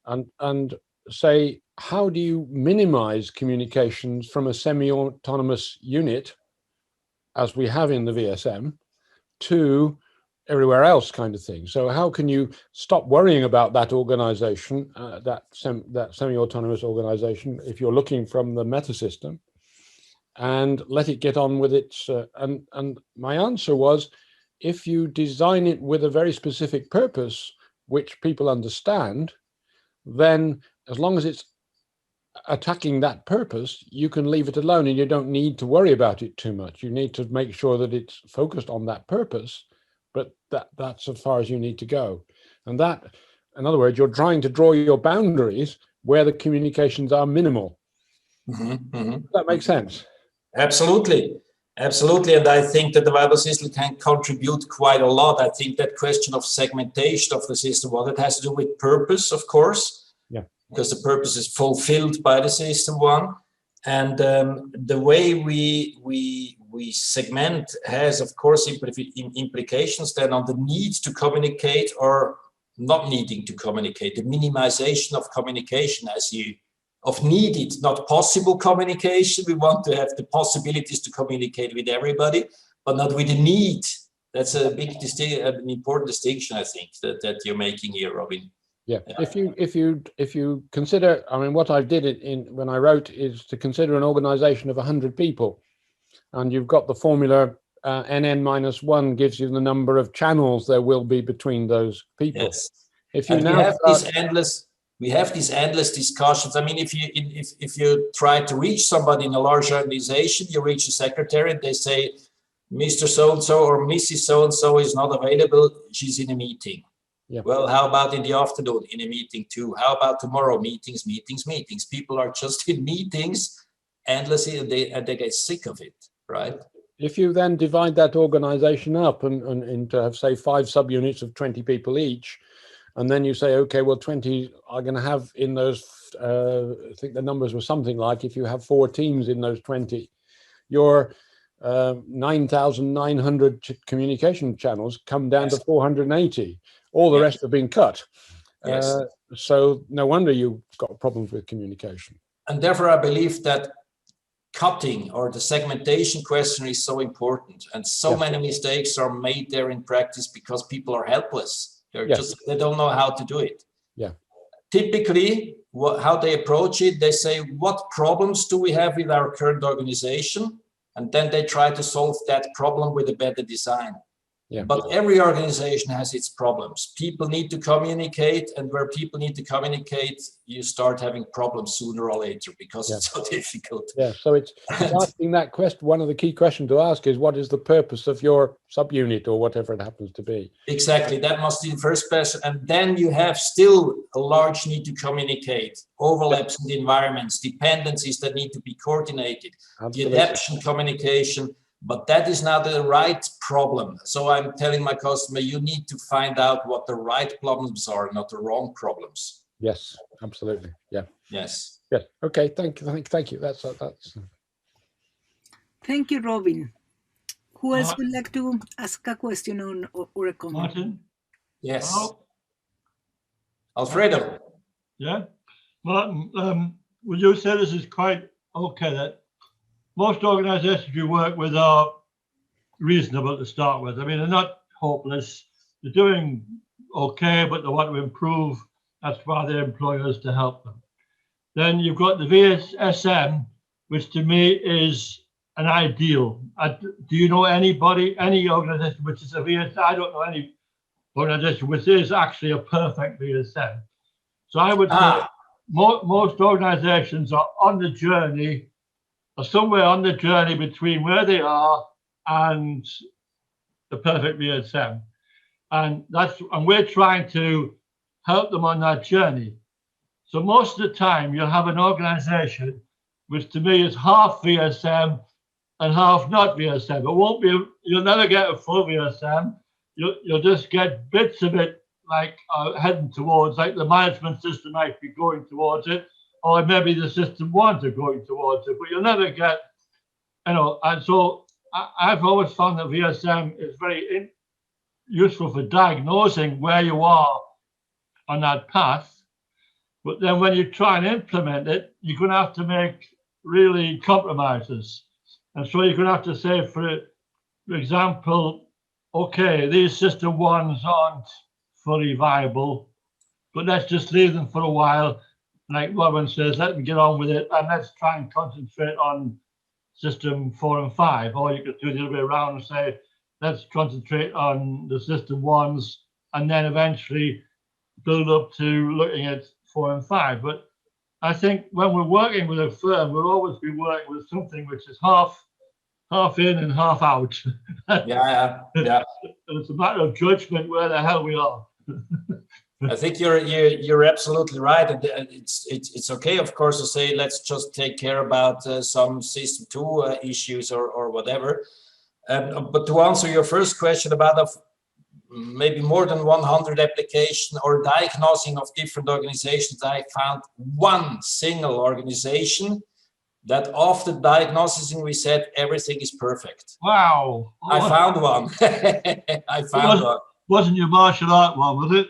and say, how do you minimize communications from a semi-autonomous unit, as we have in the VSM, to everywhere else, kind of thing. So how can you stop worrying about that organization, that semi-autonomous organization, if you're looking from the meta system, and let it get on with its, and my answer was, if you design it with a very specific purpose, which people understand, then as long as it's attacking that purpose, you can leave it alone and you don't need to worry about it too much. You need to make sure that it's focused on that purpose, but that's as far as you need to go. And that, in other words, you're trying to draw your boundaries where the communications are minimal. Mm-hmm, mm-hmm. Does that make sense? Absolutely. Absolutely. And I think that the Weibull system can contribute quite a lot. I think that question of segmentation of the system, well, that has to do with purpose, of course. Yeah. Because the purpose is fulfilled by the system one. And the way we segment has, of course, implications then on the need to communicate or not needing to communicate, the minimization of communication of needed, not possible communication. We want to have the possibilities to communicate with everybody, but not with the need. That's a big an important distinction, I think, that you're making here, Robin. Yeah. If you consider, I mean, what I did when I wrote is to consider an organization of 100 people, and you've got the formula NN-1 gives you the number of channels there will be between those people. Yes. If you and now we have these endless discussions. I mean, if you try to reach somebody in a large organization, you reach a secretary and they say, Mr. So-and-so or Mrs. So-and-so is not available. She's in a meeting. Yeah. Well, how about in the afternoon in a meeting too? How about tomorrow? Meetings. People are just in meetings endlessly and they get sick of it, right? If you then divide that organization up and into, have, say, 5 subunits of 20 people each, and then you say, okay, well, 20 are going to have in those, I think the numbers were something like, if you have 4 teams in those 20, your 9,900 communication channels come down to 480. All the rest have been cut. Yes. So no wonder you've got problems with communication. And therefore, I believe that cutting or the segmentation question is so important. And so many mistakes are made there in practice because people are helpless. They don't know how to do it. Yeah. Typically, how they approach it, they say, what problems do we have with our current organization? And then they try to solve that problem with a better design. Yeah. But every organization has its problems. People need to communicate, and where people need to communicate, you start having problems sooner or later because it's so difficult. Yeah, so it's asking that question. One of the key questions to ask is, what is the purpose of your subunit or whatever it happens to be? Exactly, that must be the first person. And then you have still a large need to communicate, overlaps in the environments, dependencies that need to be coordinated, Absolutely. the adaption communication. But that is not the right problem. So I'm telling my customer, you need to find out what the right problems are, not the wrong problems. Yes, absolutely. Yeah. Yes. Yeah. Okay. Thank you. That's. Thank you, Robin. Who else would like to ask a question or a comment? Martin? Yes. Hello? Alfredo. Yeah? Martin, would you say this is quite okay, that most organizations you work with are reasonable to start with? I mean, they're not hopeless. They're doing okay, but they want to improve. That's why they employ us to help them. Then you've got the VSM, which to me is an ideal. Do you know any organization which is a VSM? I don't know any organization which is actually a perfect VSM. So I would say most organizations are on the journey, or somewhere on the journey between where they are and the perfect VSM. And we're trying to help them on that journey. So most of the time you'll have an organization which to me is half VSM and half not VSM. It won't be, you'll never get a full VSM. You'll just get bits of it, like heading towards, like the management system might be going towards it, or maybe the system ones are going towards it, but you'll never get, and so I've always found that VSM is very useful for diagnosing where you are on that path. But then when you try and implement it, you're going to have to make really compromises. And so you're going to have to say, for example, okay, these system ones aren't fully viable, but let's just leave them for a while. Like Robin says, let them get on with it, and let's try and concentrate on system 4 and 5. Or you could do the other way around and say, let's concentrate on the system ones, and then eventually build up to looking at 4 and 5. But I think when we're working with a firm, we'll always be working with something which is half in and half out. Yeah. It's a matter of judgment where the hell we are. I think you're absolutely right, and it's okay, of course, to say let's just take care about some system 2 issues or whatever. But to answer your first question about maybe more than 100 applications or diagnosing of different organizations, I found one single organization that after diagnosing we said everything is perfect. Wow! I found one. I found one. Wasn't your martial art one, was it?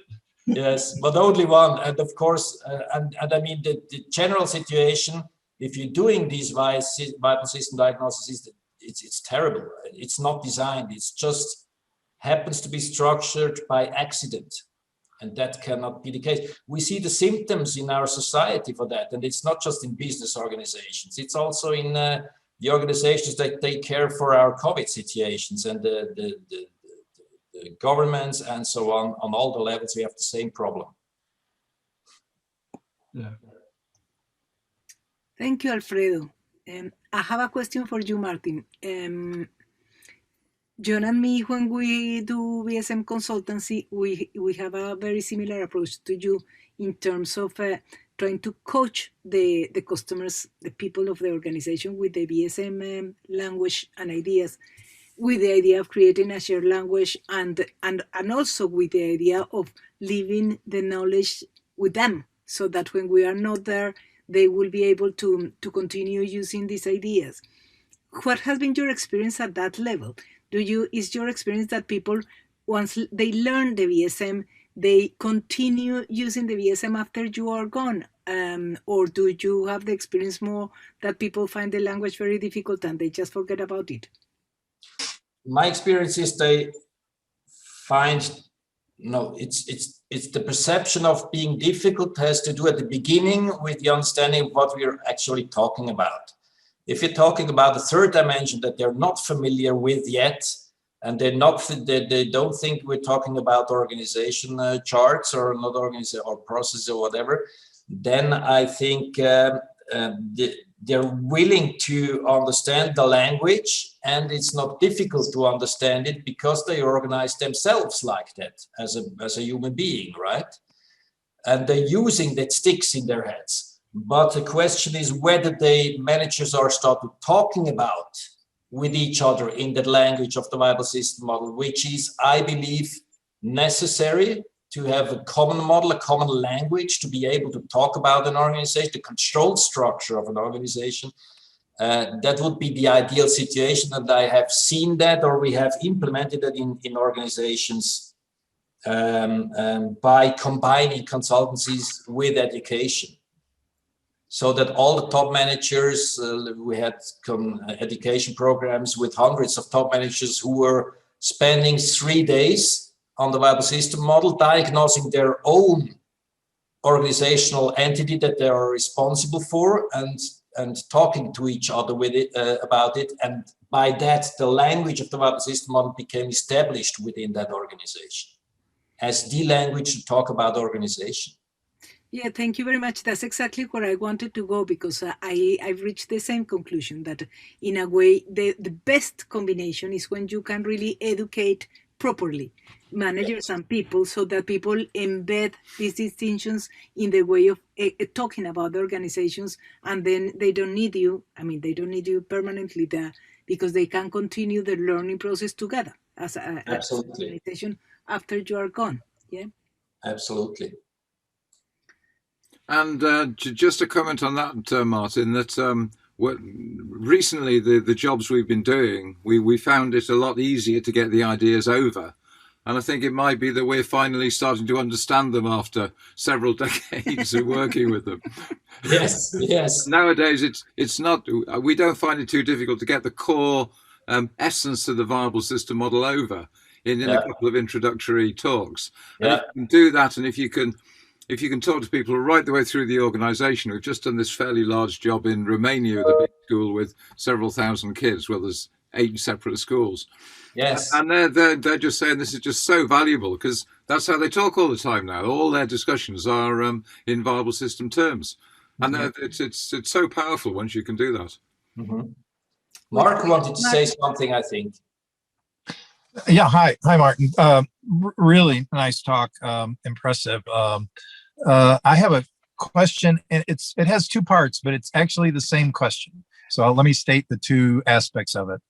Yes, but only one. And of course, and I mean the general situation, if you're doing these vital system diagnosis, it's terrible. It's not designed. It's just happens to be structured by accident. And that cannot be the case. We see the symptoms in our society for that. And it's not just in business organizations. It's also in the organizations that take care for our COVID situations and the governments and so on all the levels, we have the same problem. Yeah. Thank you, Alfredo. I have a question for you, Martin. John and me, when we do VSM consultancy, we have a very similar approach to you in terms of trying to coach the customers, the people of the organization with the VSM language and ideas, with the idea of creating a shared language and also with the idea of leaving the knowledge with them, so that when we are not there, they will be able to continue using these ideas. What has been your experience at that level? Is your experience that people, once they learn the VSM, they continue using the VSM after you are gone? Or do you have the experience more that people find the language very difficult and they just forget about it? My experience is they find, it's the perception of being difficult has to do at the beginning with the understanding of what we're actually talking about. If you're talking about the third dimension that they're not familiar with yet, and they don't think we're talking about organization charts or not organization or process or whatever, then I think they're willing to understand the language, and it's not difficult to understand it because they organize themselves like that as a human being, right? And they're using that sticks in their heads. But the question is whether the managers are started talking about with each other in the language of the viable system model, which is, I believe, necessary to have a common model, a common language, to be able to talk about an organization, the control structure of an organization. That would be the ideal situation, and I have seen that, or we have implemented it in organizations by combining consultancies with education. So that all the top managers, we had education programs with hundreds of top managers who were spending 3 days on the viable system model, diagnosing their own organizational entity that they are responsible for, and talking to each other with it about it. And by that, the language of the viable system model became established within that organization as the language to talk about organization. Yeah, thank you very much. That's exactly where I wanted to go, because I've reached the same conclusion that in a way, the best combination is when you can really educate properly managers and people, so that people embed these distinctions in the way of talking about the organizations, and then they don't need you. I mean, they don't need you permanently there, because they can continue the learning process together as an organization after you are gone. Yeah, absolutely. And just a comment on that, Martin, that recently the jobs we've been doing, we found it a lot easier to get the ideas over. And I think it might be that we're finally starting to understand them after several decades of working with them. Yes, yes. Nowadays, it's not, we don't find it too difficult to get the core essence of the viable system model over in a couple of introductory talks. And if you can do that, and if you can talk to people right the way through the organization. We've just done this fairly large job in Romania with a big school with several thousand kids. Well, there's 8 separate schools. Yes. And they're just saying this is just so valuable, because that's how they talk all the time now. All their discussions are in viable system terms. And it's so powerful once you can do that. Mm-hmm. Mark wanted to say something, I think. Yeah, hi, Martin. Really nice talk, impressive. I have a question, and it has 2 parts, but it's actually the same question. So let me state the 2 aspects of it.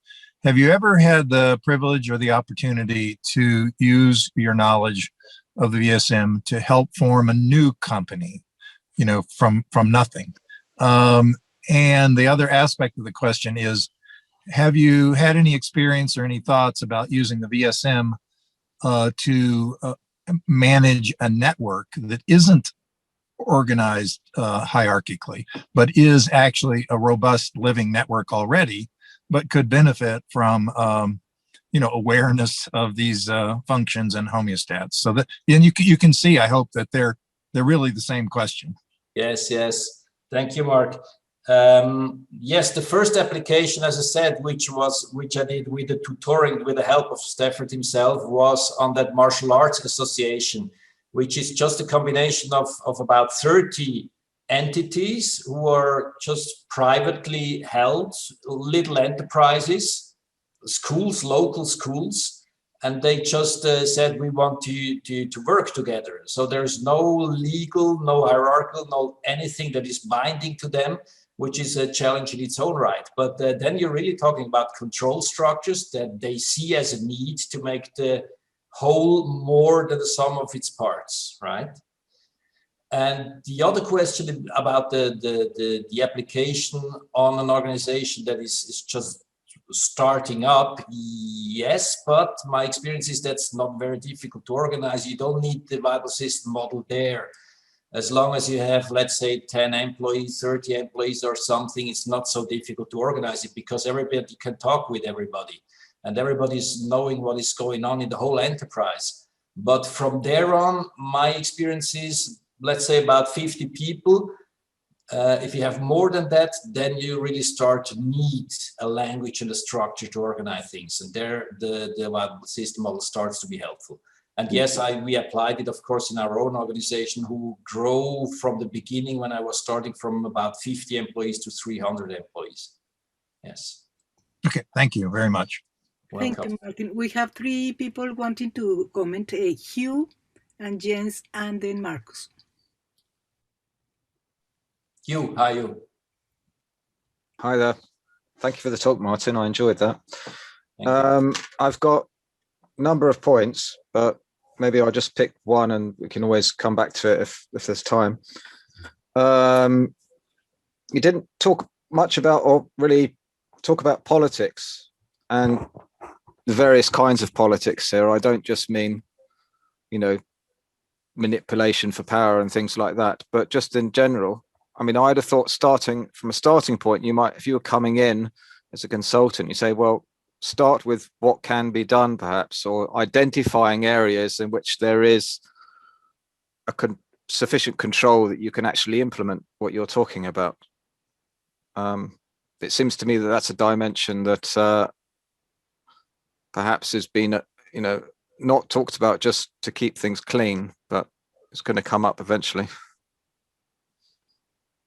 Have you ever had the privilege or the opportunity to use your knowledge of the VSM to help form a new company, from nothing? And the other aspect of the question is, have you had any experience or any thoughts about using the VSM to manage a network that isn't organized hierarchically, but is actually a robust living network already, but could benefit from awareness of these functions and homeostats? So that, and you can see, I hope, that they're really the same question. Yes. Thank you, Mark. Yes, the first application, as I said, which I did with the tutoring, with the help of Stafford himself, was on that martial arts association, which is just a combination of about 30 entities who are just privately held little enterprises, schools, local schools, and they just said, we want to work together. So there's no legal, no hierarchical, no anything that is binding to them, which is a challenge in its own right. But then you're really talking about control structures that they see as a need to make the whole more than the sum of its parts, right? And the other question about the application on an organization that is just starting up, yes, but my experience is that's not very difficult to organize. You don't need the viable system model there. As long as you have, let's say, 10 employees, 30 employees or something, it's not so difficult to organize it, because everybody can talk with everybody and everybody's knowing what is going on in the whole enterprise. But from there on, my experience is, let's say, about 50 people If you have more than that, then you really start to need a language and a structure to organize things. And there the system model starts to be helpful. And yes, we applied it, of course, in our own organization, who grow from the beginning when I was starting from about 50 employees to 300 employees. Yes. Okay, thank you very much. Welcome. Thank you, Martin. We have 3 people wanting to comment, Hugh and Jens and then Marcus. Hugh, hi, Hugh. Hi there. Thank you for the talk, Martin. I enjoyed that. Thank you. I've got a number of points, but maybe I'll just pick one and we can always come back to it if there's time. You didn't talk much about, or really talk about, politics and the various kinds of politics here. I don't just mean, you know, manipulation for power and things like that, but just in general. I mean, I'd have thought starting from a starting point, you might, if you were coming in as a consultant, you say, well, start with what can be done perhaps, or identifying areas in which there is a sufficient control that you can actually implement what you're talking about. It seems to me that that's a dimension that perhaps has been, you know, not talked about just to keep things clean, but it's going to come up eventually.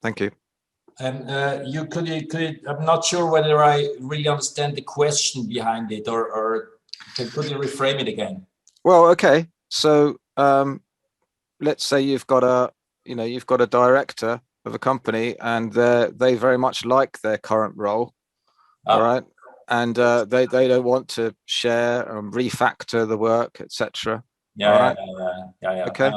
Thank you. And I'm not sure whether I really understand the question behind it, or could you reframe it again? Well, okay. So let's say you've got a director of a company, and they very much like their current role, all right, and they don't want to share and refactor the work, etc. Yeah. Okay.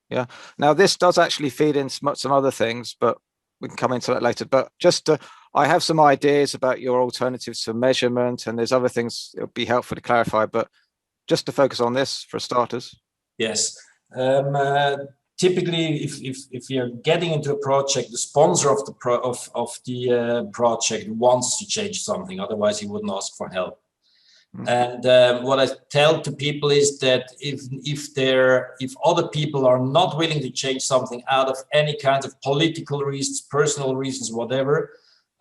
Yeah. Now this does actually feed in some other things, but we can come into that later. But just I have some ideas about your alternatives to measurement, and there's other things it would be helpful to clarify. But just to focus on this for starters. Yes. Typically, if you're getting into a project, the sponsor of the project wants to change something. Otherwise, he wouldn't ask for help. And what I tell to people is that if other people are not willing to change something out of any kind of political reasons, personal reasons, whatever,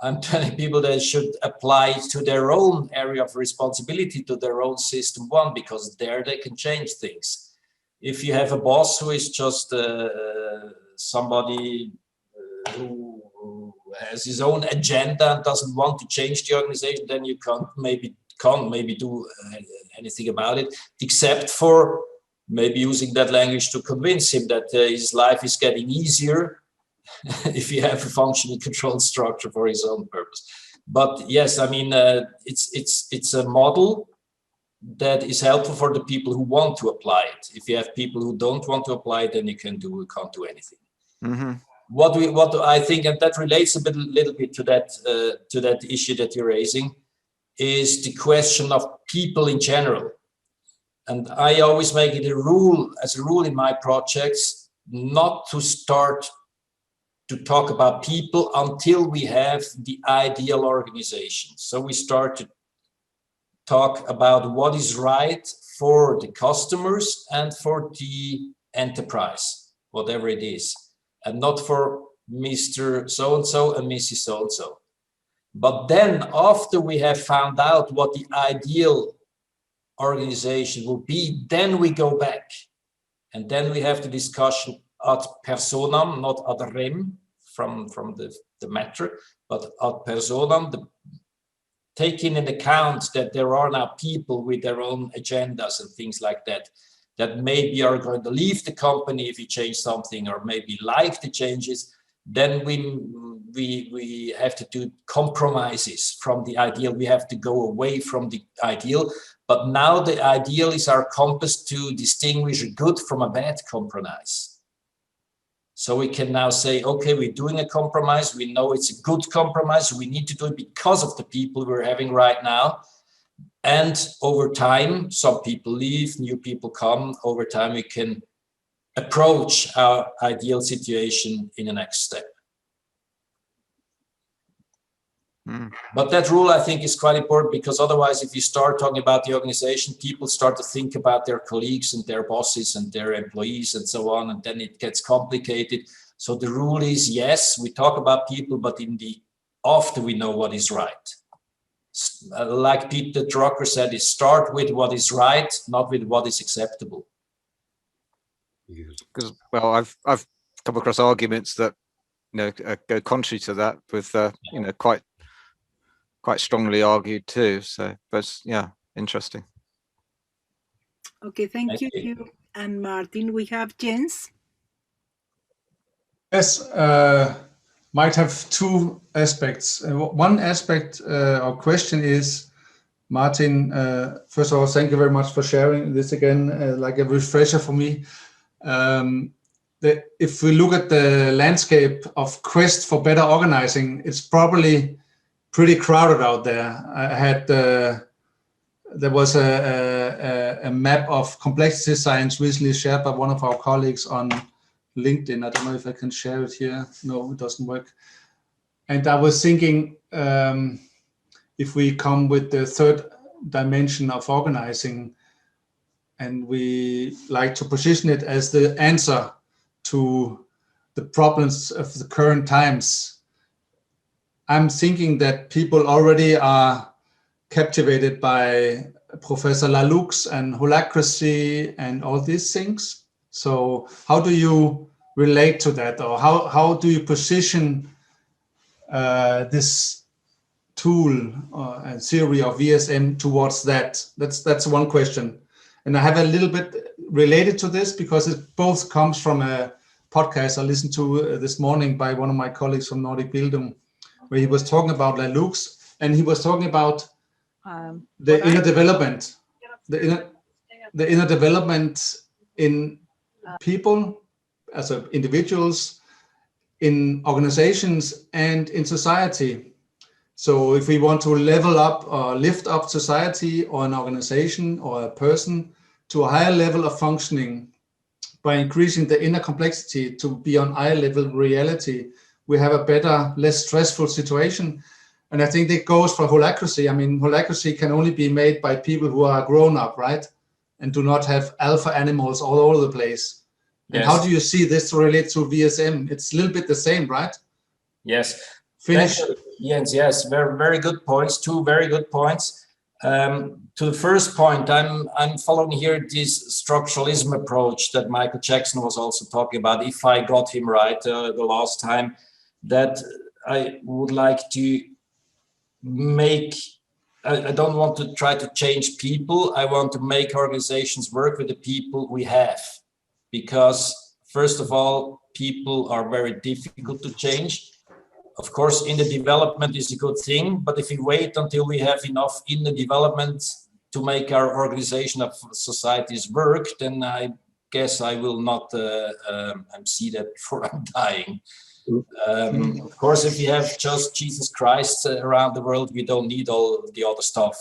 I'm telling people they should apply to their own area of responsibility, to their own system one, because there they can change things. If you have a boss who is just somebody who has his own agenda and doesn't want to change the organization, then you can't maybe do anything about it, except for maybe using that language to convince him that his life is getting easier if you have a functioning control structure for his own purpose. But yes, I mean, it's a model that is helpful for the people who want to apply it. If you have people who don't want to apply it, then you can't do anything. Mm-hmm. What I think, and that relates a little bit to that issue that you're raising, is the question of people in general. And I always make it as a rule in my projects, not to start to talk about people until we have the ideal organization. So we start to talk about what is right for the customers and for the enterprise, whatever it is, and not for Mr. So-and-so and Mrs. So-and-so. But then after we have found out what the ideal organization will be, then we go back. And then we have the discussion ad personam, not ad rem, from the matter, but ad personam, taking into account that there are now people with their own agendas and things like that, that maybe are going to leave the company if you change something, or maybe like the changes. Then we have to do compromises from the ideal. We have to go away from the ideal. But now the ideal is our compass to distinguish a good from a bad compromise. So we can now say, okay, we're doing a compromise. We know it's a good compromise. We need to do it because of the people we're having right now. And over time, some people leave, new people come. Over time, we can approach our ideal situation in the next step. But that rule, I think, is quite important, because otherwise, if you start talking about the organization, people start to think about their colleagues and their bosses and their employees and so on, and then it gets complicated. So the rule is, yes, we talk about people, but after we know what is right. Like Peter Drucker said, is start with what is right, not with what is acceptable. Because, well, I've come across arguments that go contrary to that, with quite strongly argued too. So, but yeah, interesting. Okay, thank you, Hugh and Martin. We have Jens. Yes, might have two aspects. One aspect or question is, Martin, first of all, thank you very much for sharing this again, like a refresher for me. If we look at the landscape of quest for better organizing, it's probably pretty crowded out there. I had there was a map of complexity science recently shared by one of our colleagues on LinkedIn. I don't know if I can share it here. No, it doesn't work. And I was thinking, if we come with the third dimension of organizing, and we like to position it as the answer to the problems of the current times, I'm thinking that people already are captivated by Professor Laloux's and holacracy and all these things. So how do you relate to that, or how do you position this tool and theory of VSM towards that? That's one question. And I have a little bit related to this, because it both comes from a podcast I listened to this morning by one of my colleagues from Nordic Bildung, where he was talking about Laloux's, and he was talking about the inner development, the inner development in people, as individuals, in organizations, and in society. So if we want to level up or lift up society or an organization or a person to a higher level of functioning by increasing the inner complexity to be on higher level reality, we have a better, less stressful situation. And I think that goes for holacracy. I mean, holacracy can only be made by people who are grown up, right? And do not have alpha animals all over the place. And how do you see this relate to VSM? It's a little bit the same, right? Yes. Finish. Jens, yes, very, very good points. Two very good points. To the first point, I'm following here this structuralism approach that Michael Jackson was also talking about, if I got him right the last time, that I would like to make. I don't want to try to change people. I want to make organizations work with the people we have, because first of all, people are very difficult to change. Of course, in the development is a good thing, but if we wait until we have enough in the development to make our organization of societies work, then I guess I will not see that before I'm dying. Of course, if we have just Jesus Christ around the world, we don't need all the other stuff.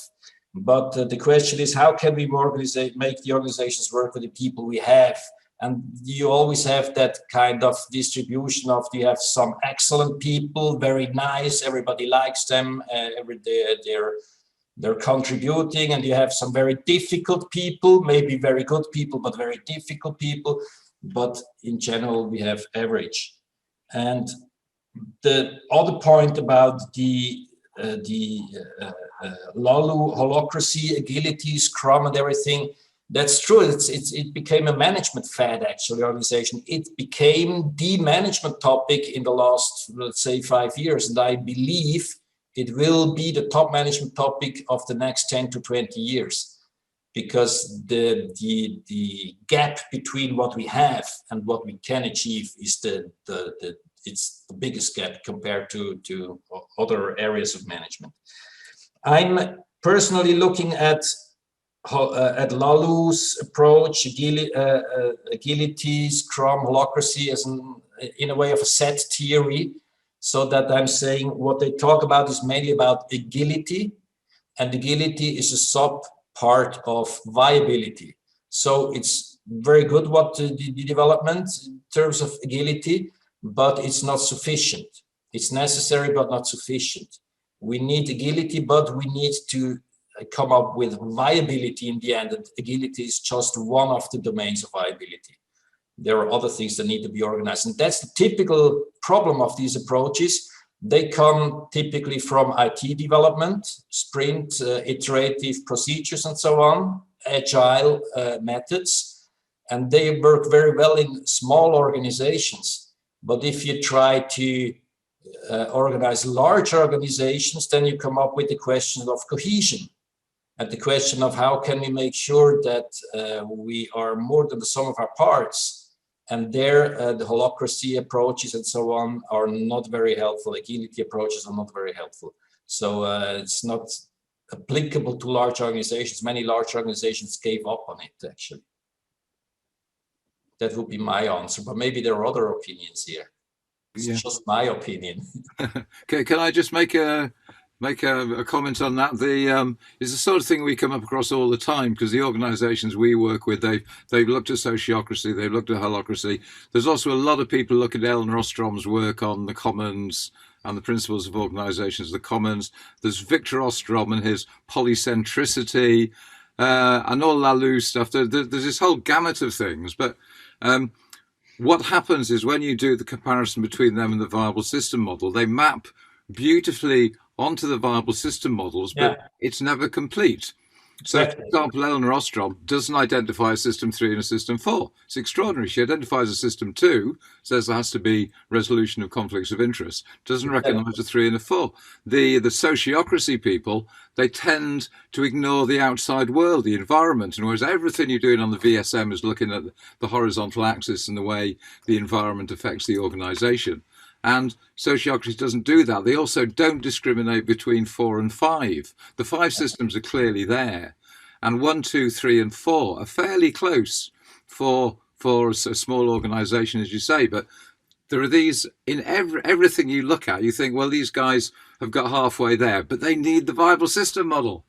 But the question is, how can we make the organizations work with the people we have? And you always have that kind of distribution of, you have some excellent people, very nice, everybody likes them, they're contributing, and you have some very difficult people, maybe very good people, but very difficult people. But in general, we have average. And the other point about the Lalu, holacracy, agility, Scrum, and everything, that's true. It became a management fad, actually, organization. It became the management topic in the last, let's say, 5 years. And I believe it will be the top management topic of the next 10 to 20 years, because the gap between what we have and what we can achieve is it's the biggest gap compared to other areas of management. I'm personally looking at Laloux's approach, agility, Scrum, holacracy, as in a way of a set theory, so that I'm saying what they talk about is mainly about agility, and agility is a sub part of viability. So it's very good what the development in terms of agility, but it's not sufficient. It's necessary, but not sufficient. We need agility, but we need to come up with viability in the end. And agility is just one of the domains of viability. There are other things that need to be organized. And that's the typical problem of these approaches. They come typically from IT development, sprint, iterative procedures, and so on, agile methods. And they work very well in small organizations. But if you try to organize large organizations, then you come up with the question of cohesion. And the question of how can we make sure that we are more than the sum of our parts. And there, the holacracy approaches and so on are not very helpful. Agility approaches are not very helpful. So it's not applicable to large organizations. Many large organizations gave up on it, actually. That would be my answer, but maybe there are other opinions here. It's just my opinion. Okay, can I just make a comment on that? It's the sort of thing we come up across all the time, because the organizations we work with, they've looked at sociocracy, they've looked at holacracy. There's also a lot of people look at Elinor Ostrom's work on the commons and the principles of organizations, the commons. There's Victor Ostrom and his polycentricity and all Lalou stuff. There's this whole gamut of things, but what happens is when you do the comparison between them and the viable system model, they map beautifully onto the viable system models, but it's never complete. So, for example, Elinor Ostrom doesn't identify a system 3 and a system 4. It's extraordinary. She identifies a system 2, says there has to be resolution of conflicts of interest, doesn't recognize a 3 and a 4. The sociocracy people, they tend to ignore the outside world, the environment, and whereas everything you're doing on the VSM is looking at the horizontal axis and the way the environment affects the organization. And sociocracy doesn't do that. They also don't discriminate between 4 and 5. The 5 systems are clearly there. And 1, 2, 3, and 4 are fairly close for a small organization, as you say. But there are these in everything you look at. You think, well, these guys have got halfway there, but they need the viable system model.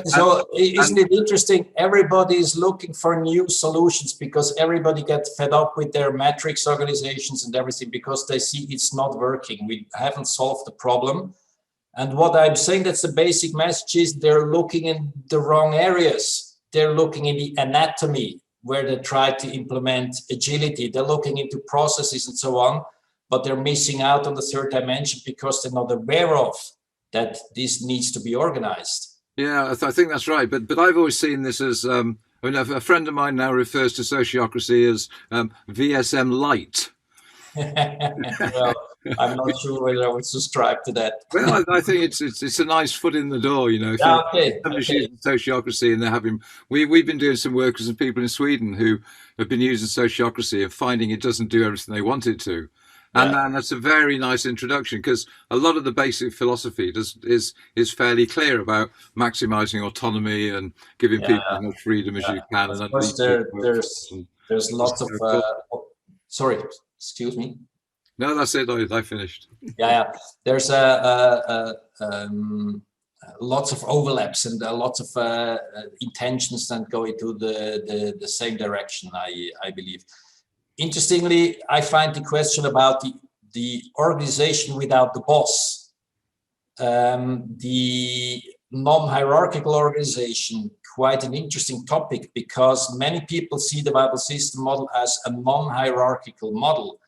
So isn't it interesting? Everybody is looking for new solutions because everybody gets fed up with their matrix organizations and everything because they see it's not working. We haven't solved the problem. And what I'm saying, that's the basic message, is they're looking in the wrong areas. They're looking in the anatomy where they try to implement agility. They're looking into processes and so on, but they're missing out on the third dimension because they're not aware of that this needs to be organized. Yeah, I think that's right. But I've always seen this as, I mean, a friend of mine now refers to sociocracy as VSM light. Well, I'm not sure whether I would subscribe to that. Well, I think it's a nice foot in the door, you know. Somebody's using sociocracy and they're having. We've been doing some work with some people in Sweden who have been using sociocracy and finding it doesn't do everything they want it to. And that's a very nice introduction, because a lot of the basic philosophy is fairly clear about maximizing autonomy and giving people as much freedom as you can. Of course, there's lots of. Sorry, excuse me. No, that's it. I finished. There's lots of overlaps and lots of intentions that go into the same direction. I believe. Interestingly, I find the question about the organization without the boss, the non-hierarchical organization, quite an interesting topic, because many people see the viable system model as a non-hierarchical model,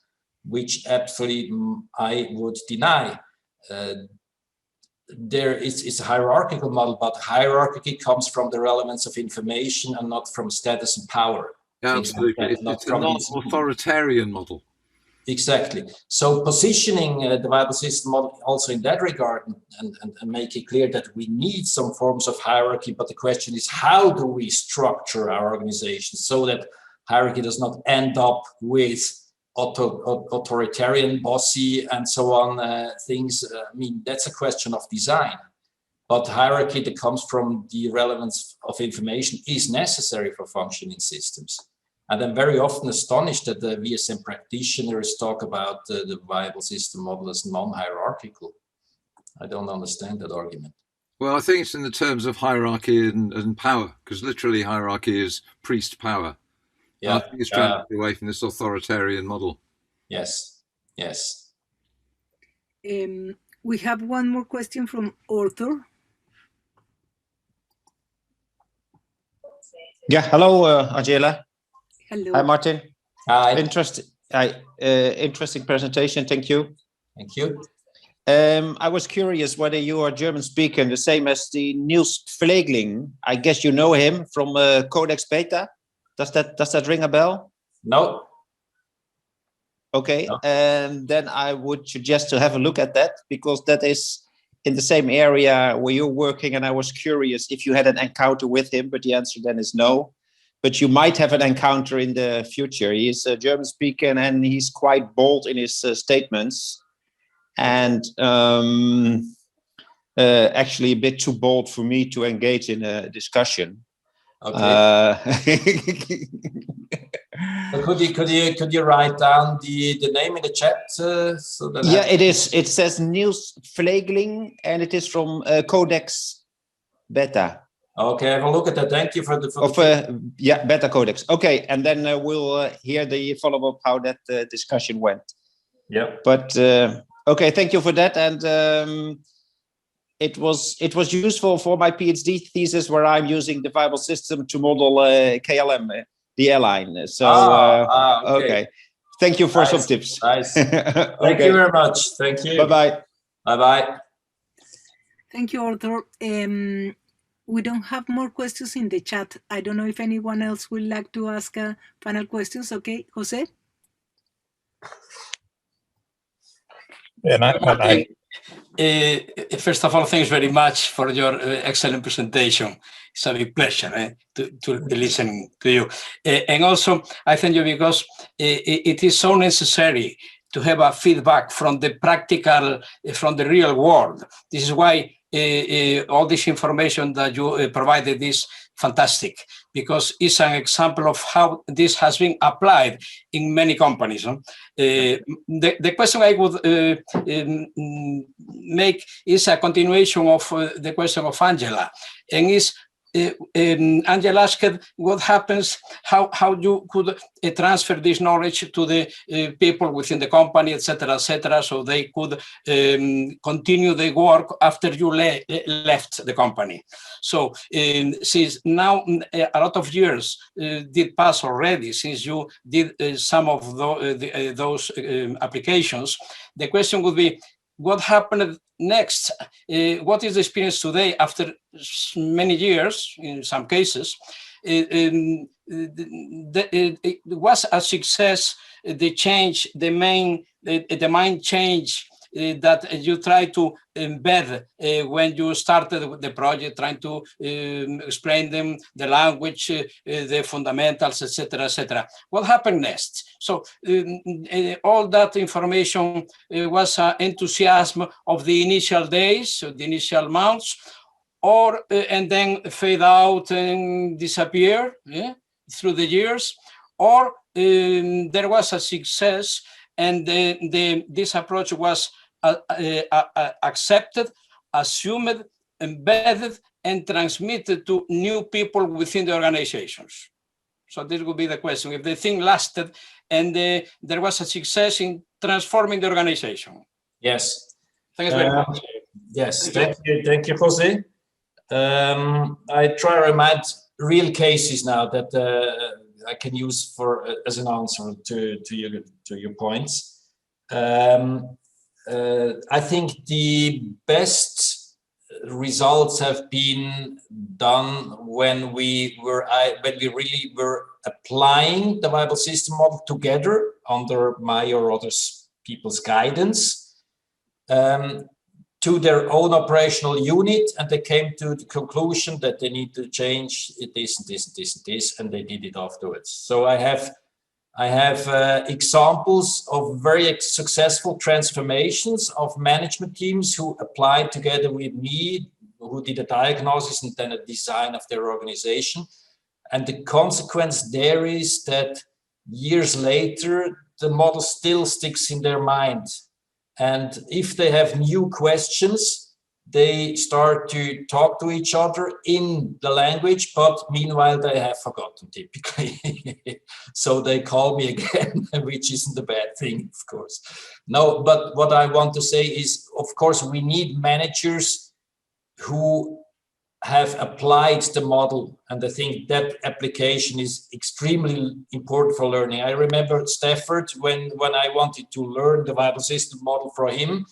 which absolutely I would deny. It's a hierarchical model, but hierarchy comes from the relevance of information and not from status and power. Absolutely. It's a non-authoritarian model. Exactly. So positioning the viable system model also in that regard and make it clear that we need some forms of hierarchy, but the question is, how do we structure our organization so that hierarchy does not end up with authoritarian, bossy, and so on things? I mean, that's a question of design. But hierarchy that comes from the relevance of information is necessary for functioning systems. And I'm very often astonished that the VSM practitioners talk about the viable system model as non-hierarchical. I don't understand that argument. Well, I think it's in the terms of hierarchy and power, because literally hierarchy is priest power. I think it's trying to get away from this authoritarian model. Yes. We have one more question from Arthur. Yeah, hello, Angela. Hello. Hi, Martin. Hi. Interesting presentation. Thank you. Thank you. I was curious whether you are German speaker, the same as the Niels Pflegling. I guess you know him from Codex Beta. Does that ring a bell? No. Okay, No. and then I would suggest to have a look at that, because that is in the same area where you're working, and I was curious if you had an encounter with him, but the answer then is no. But you might have an encounter in the future. He is a German speaker, and he's quite bold in his statements, and actually a bit too bold for me to engage in a discussion. Okay. Could you write down the name in the chat so that? Yeah, it is. It says Niels Pflegling, and it is from Codex Beta. Okay, have a look at that. Thank you for the. Yeah, Beta Codex. Okay, and then we'll hear the follow-up how that discussion went. Yeah. But okay, thank you for that, and it was useful for my PhD thesis, where I'm using the viable system to model KLM, the airline. So okay. Thank you for some tips. Nice. Thank you very much. Thank you. Bye bye. Bye bye. Thank you, Arthur. We don't have more questions in the chat. I don't know if anyone else would like to ask final questions. Okay, Jose? First of all, thanks very much for your excellent presentation. It's a big pleasure to listen to you. And also, I thank you because it is so necessary to have a feedback from the practical, from the real world. This is why all this information that you provided is fantastic, because it's an example of how this has been applied in many companies. The question I would make is a continuation of the question of Angela, and is Angela asked what happens, how you could transfer this knowledge to the people within the company, etc., so they could continue the work after you left the company. So since now a lot of years did pass already since you did some of those applications, the question would be, what happened next? What is the experience today after many years, in some cases? It was a success, the mind change that you try to embed when you started the project, trying to explain them the language, the fundamentals, etc. What happened next? So all that information was enthusiasm of the initial days, the initial months, or and then fade out and disappear through the years, or there was a success and this approach was accepted, assumed, embedded, and transmitted to new people within the organizations. So this would be the question. If the thing lasted and there was a success in transforming the organization. Yes. Thanks very much. Yes, thank you, Jose. I try to remind real cases now that I can use as an answer to your points. I think the best results have been done when we really were applying the viable system model together under my or others people's guidance to their own operational unit, and they came to the conclusion that they need to change this and this and this and this, and they did it afterwards. So I have examples of very successful transformations of management teams who applied together with me, who did a diagnosis and then a design of their organization. And the consequence there is that years later, the model still sticks in their mind. And if they have new questions, they start to talk to each other in the language, but meanwhile they have forgotten typically. So they call me again, which isn't a bad thing, of course. No, but what I want to say is, of course, we need managers who have applied the model, and I think that application is extremely important for learning. I remember Stafford, when I wanted to learn the viable system model for him,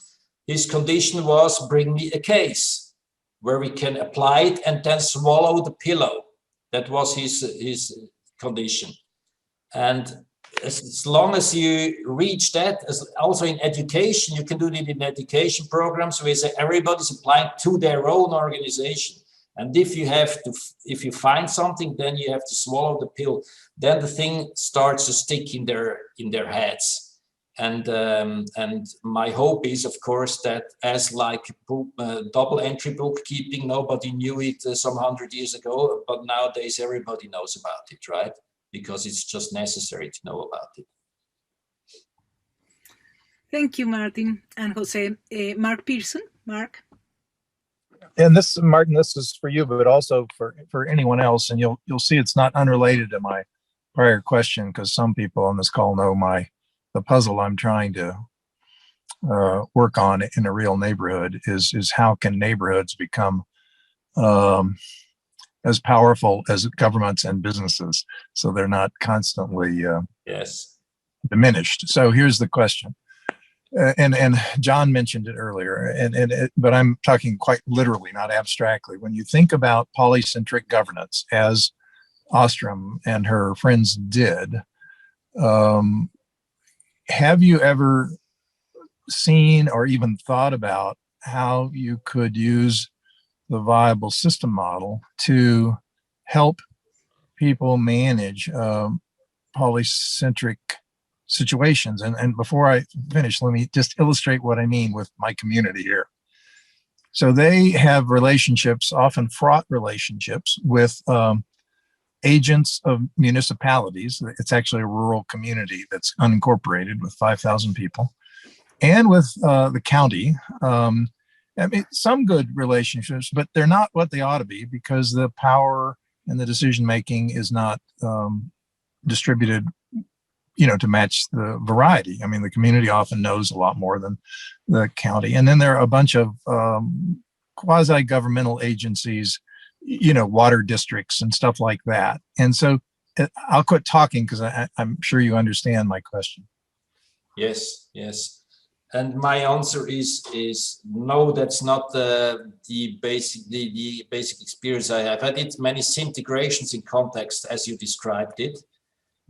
his condition was, bring me a case where we can apply it and then swallow the pillow. That was his condition. And as long as you reach that, as also in education, you can do it in education programs where everybody's applying to their own organization. And if you find something, then you have to swallow the pill. Then the thing starts to stick in their heads. And my hope is, of course, that as like double entry bookkeeping, nobody knew it some 100 years ago, but nowadays everybody knows about it, right? Because it's just necessary to know about it. Thank you, Martin and Jose. Mark Pearson, Mark. And this, Martin, this is for you, but also for anyone else. And you'll see it's not unrelated to my prior question, because some people on this call know the puzzle I'm trying to work on in a real neighborhood is how can neighborhoods become as powerful as governments and businesses, so they're not constantly diminished. So here's the question. And John mentioned it earlier, but I'm talking quite literally, not abstractly. When you think about polycentric governance, as Ostrom and her friends did, have you ever seen or even thought about how you could use the viable system model to help people manage polycentric situations? And before I finish, let me just illustrate what I mean with my community here. So they have relationships, often fraught relationships, with agents of municipalities. It's actually a rural community that's unincorporated with 5,000 people, and with the county. I mean, some good relationships, but they're not what they ought to be, because the power and the decision making is not distributed, to match the variety. I mean, the community often knows a lot more than the county. And then there are a bunch of quasi-governmental agencies, water districts and stuff like that. And so I'll quit talking, because I'm sure you understand my question. Yes. And my answer is no, that's not the basic experience I have. I did many integrations in context as you described it,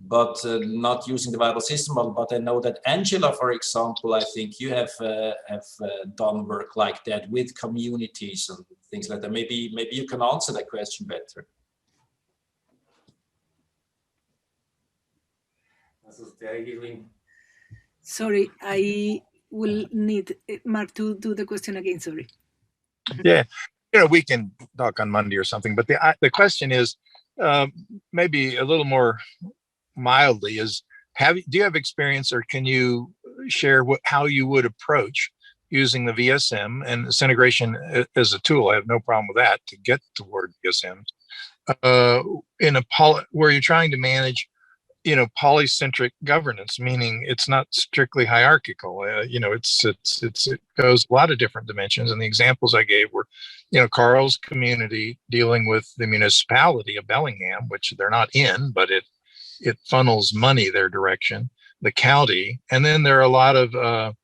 but not using the viable system model. But I know that Angela, for example, I think you have done work like that with communities and things like that. Maybe you can answer that question better. Sorry, I will need Mark to do the question again. Sorry. Yeah, we can talk on Monday or something. But the question is maybe a little more mildly: is do you have experience, or can you share how you would approach using the VSM and disintegration as a tool? I have no problem with that to get toward VSM where you're trying to manage polycentric governance, meaning it's not strictly hierarchical. It goes a lot of different dimensions. And the examples I gave were, Carl's community dealing with the municipality of Bellingham, which they're not in, but it funnels money their direction, the county. And then there are a lot of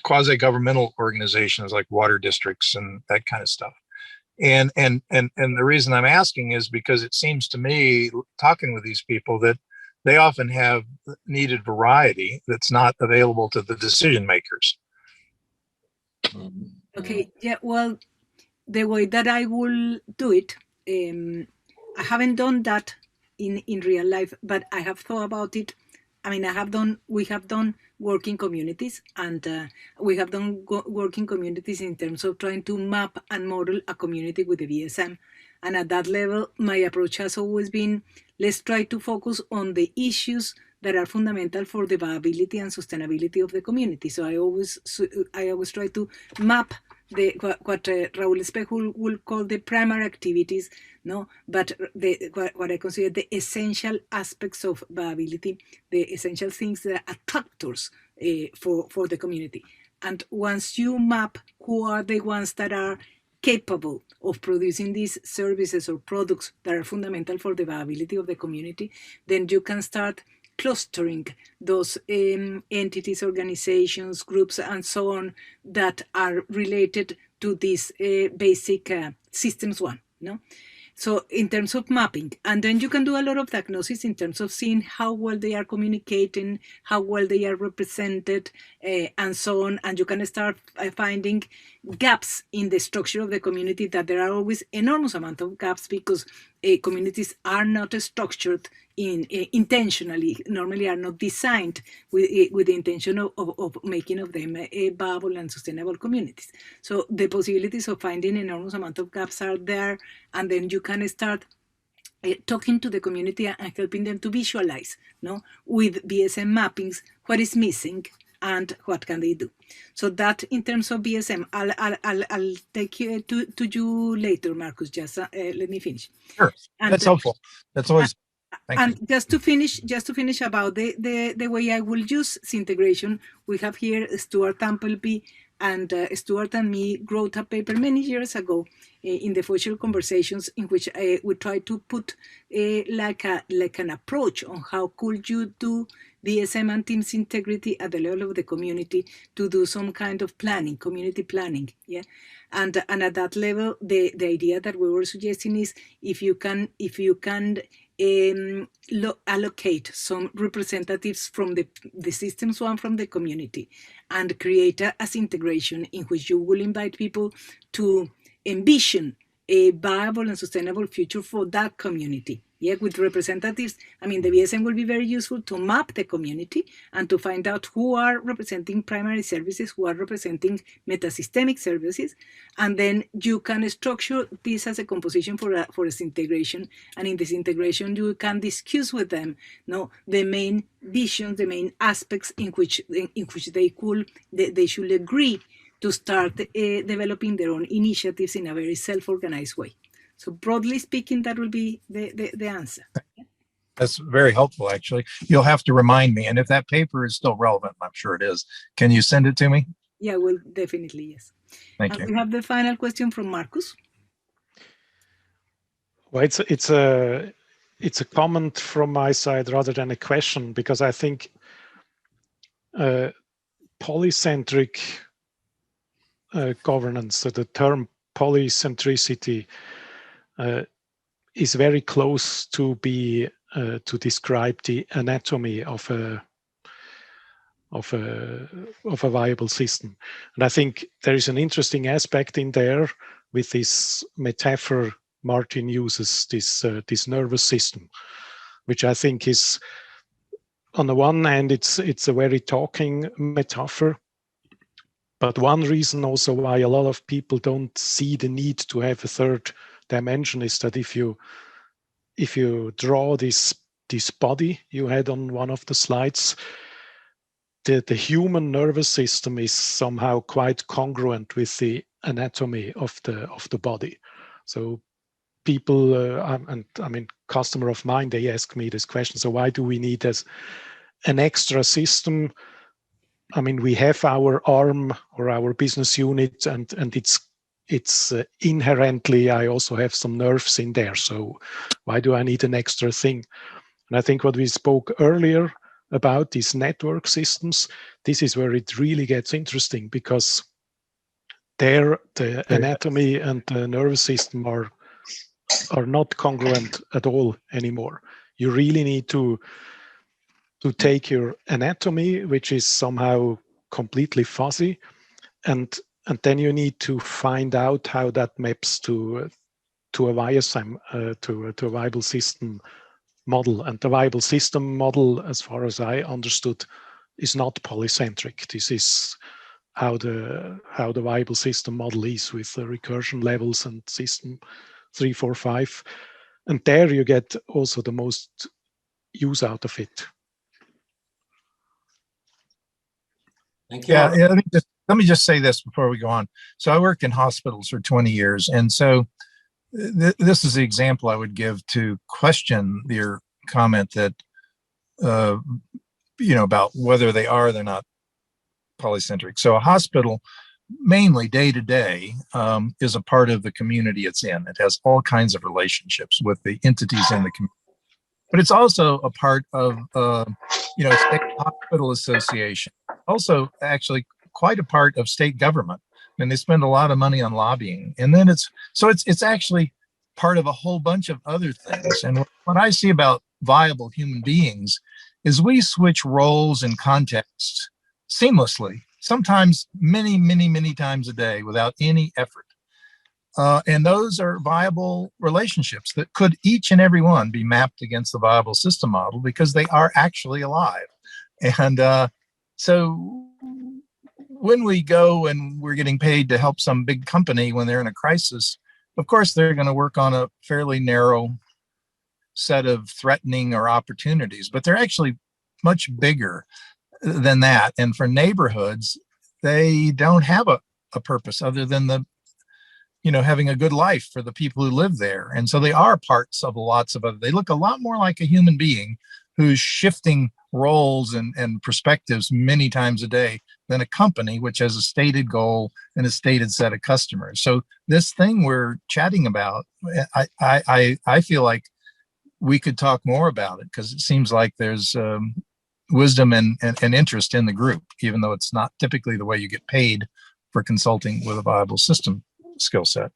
quasi-governmental organizations like water districts and that kind of stuff. And the reason I'm asking is because it seems to me, talking with these people, that they often have needed variety that's not available to the decision makers. Okay, yeah, well, the way that I will do it, I haven't done that in real life, but I have thought about it. I mean, we have done working communities, and we have done working communities in terms of trying to map and model a community with the VSM. And at that level, my approach has always been, let's try to focus on the issues that are fundamental for the viability and sustainability of the community. So I always try to map what Raúl Espejo will call the primary activities, but what I consider the essential aspects of viability, the essential things that are attractors for the community. And once you map who are the ones that are capable of producing these services or products that are fundamental for the viability of the community, then you can start clustering those entities, organizations, groups, and so on that are related to this basic systems one. No? So in terms of mapping, and then you can do a lot of diagnosis in terms of seeing how well they are communicating, how well they are represented, and so on. And you can start finding gaps in the structure of the community, that there are always enormous amount of gaps because communities are not structured intentionally, normally are not designed with the intention of making of them viable and sustainable communities. So the possibilities of finding enormous amount of gaps are there, and then you can start talking to the community and helping them to visualize, no, with BSM mappings, what is missing and what can they do. So that in terms of BSM, I'll take you to you later, Marcus. Just let me finish. Sure, and, that's helpful. That's always. And just to finish about the way I will use this integration, we have here Stuart Ampleby, and Stuart and me wrote a paper many years ago in the Social Conversations, in which we try to put like an approach on how could you do BSM and teams integrity at the level of the community to do some kind of planning, community planning, yeah. And at that level, the idea that we were suggesting is if you can allocate some representatives from the systems one from the community and create as integration in which you will invite people to envision a viable and sustainable future for that community. Yeah, with representatives, I mean, the BSM will be very useful to map the community and to find out who are representing primary services, who are representing metasystemic services, and then you can structure this as a composition for this integration. And in this integration, you can discuss with them, the main visions, the main aspects in which they should agree to start developing their own initiatives in a very self-organized way. So broadly speaking, that will be the answer. That's very helpful, actually. You'll have to remind me. And if that paper is still relevant, I'm sure it is, can you send it to me? Yeah, well, definitely, yes. Thank you. We have the final question from Marcus. Well, it's a comment from my side rather than a question, because I think polycentric governance, so the term polycentricity, is very close to be to describe the anatomy of a viable system. And I think there is an interesting aspect in there with this metaphor Martin uses, this nervous system, which I think is, on the one hand, it's a very talking metaphor. But one reason also why a lot of people don't see the need to have a third dimension is that if you draw this body you had on one of the slides, the human nervous system is somehow quite congruent with the anatomy of the body. So people, and I mean, customer of mine, they ask me this question, so why do we need an extra system? I mean, we have our arm or our business unit, and it's inherently, I also have some nerves in there. So why do I need an extra thing? And I think what we spoke earlier about these network systems, this is where it really gets interesting, because there the anatomy and the nervous system are not congruent at all anymore. You really need to take your anatomy, which is somehow completely fuzzy, and then you need to find out how that maps to a VISM, to a viable system model. And the viable system model, as far as I understood, is not polycentric. This is how the viable system model is, with the recursion levels and system 3, 4, 5. And there you get also the most use out of it. Thank you. Yeah, let me just say this before we go on. So I worked in hospitals for 20 years. And so this is the example I would give to question your comment that, about whether they're not polycentric. So a hospital mainly day to day, is a part of the community it's in. It has all kinds of relationships with the entities in the community. But it's also a part of, state hospital association. Also, actually, quite a part of state government, and they spend a lot of money on lobbying. And then it's actually part of a whole bunch of other things. And what I see about viable human beings is we switch roles and contexts seamlessly, sometimes many, many, many times a day without any effort. And those are viable relationships that could each and every one be mapped against the viable system model because they are actually alive. And so when we go and we're getting paid to help some big company when they're in a crisis, of course, they're going to work on a fairly narrow set of threatening or opportunities, but they're actually much bigger than that. And for neighborhoods, they don't have a purpose other than having a good life for the people who live there. And so they are parts of lots of other, they look a lot more like a human being who's shifting roles and perspectives many times a day than a company which has a stated goal and a stated set of customers. So this thing we're chatting about, I feel like we could talk more about it because it seems like there's wisdom and interest in the group, even though it's not typically the way you get paid for consulting with a viable system skill set.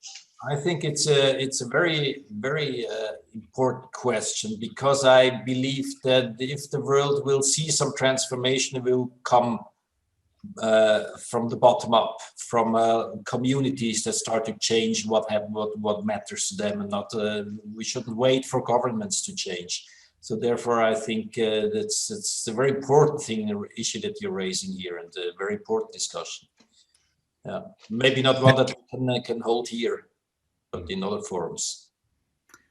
I think it's a very, very important question, because I believe that if the world will see some transformation, it will come from the bottom up, from communities that start to change what matters to them, and not we shouldn't wait for governments to change. So therefore, I think it's a very important issue that you're raising here, and a very important discussion. Yeah, maybe not one that we can hold here, but in other forums.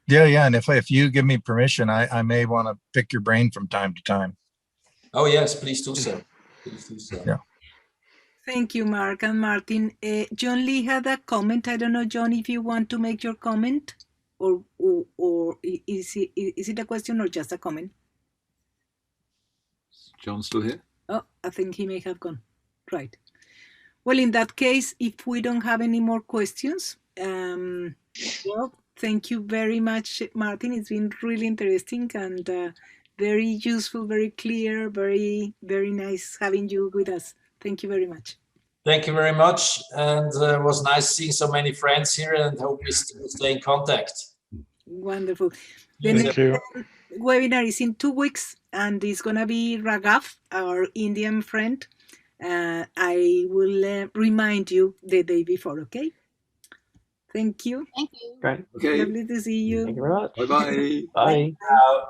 Yeah. And if you give me permission, I may want to pick your brain from time to time. Oh yes, please do so. Please do so. Yeah. Thank you, Mark and Martin. John Lee had a comment. I don't know, John, if you want to make your comment, or is it a question or just a comment? Is John still here? Oh, I think he may have gone. Right. Well, in that case, if we don't have any more questions, well, thank you very much, Martin. It's been really interesting and very useful, very clear, very, very nice having you with us. Thank you very much. Thank you very much. And it was nice seeing so many friends here, and hope we still stay in contact. Wonderful. The next webinar is in 2 weeks, and it's going to be Raghav, our Indian friend. I will remind you the day before, okay? Thank you. Thank you. Great. Okay. Lovely to see you. Thank you very much. Bye-bye. Bye. Bye.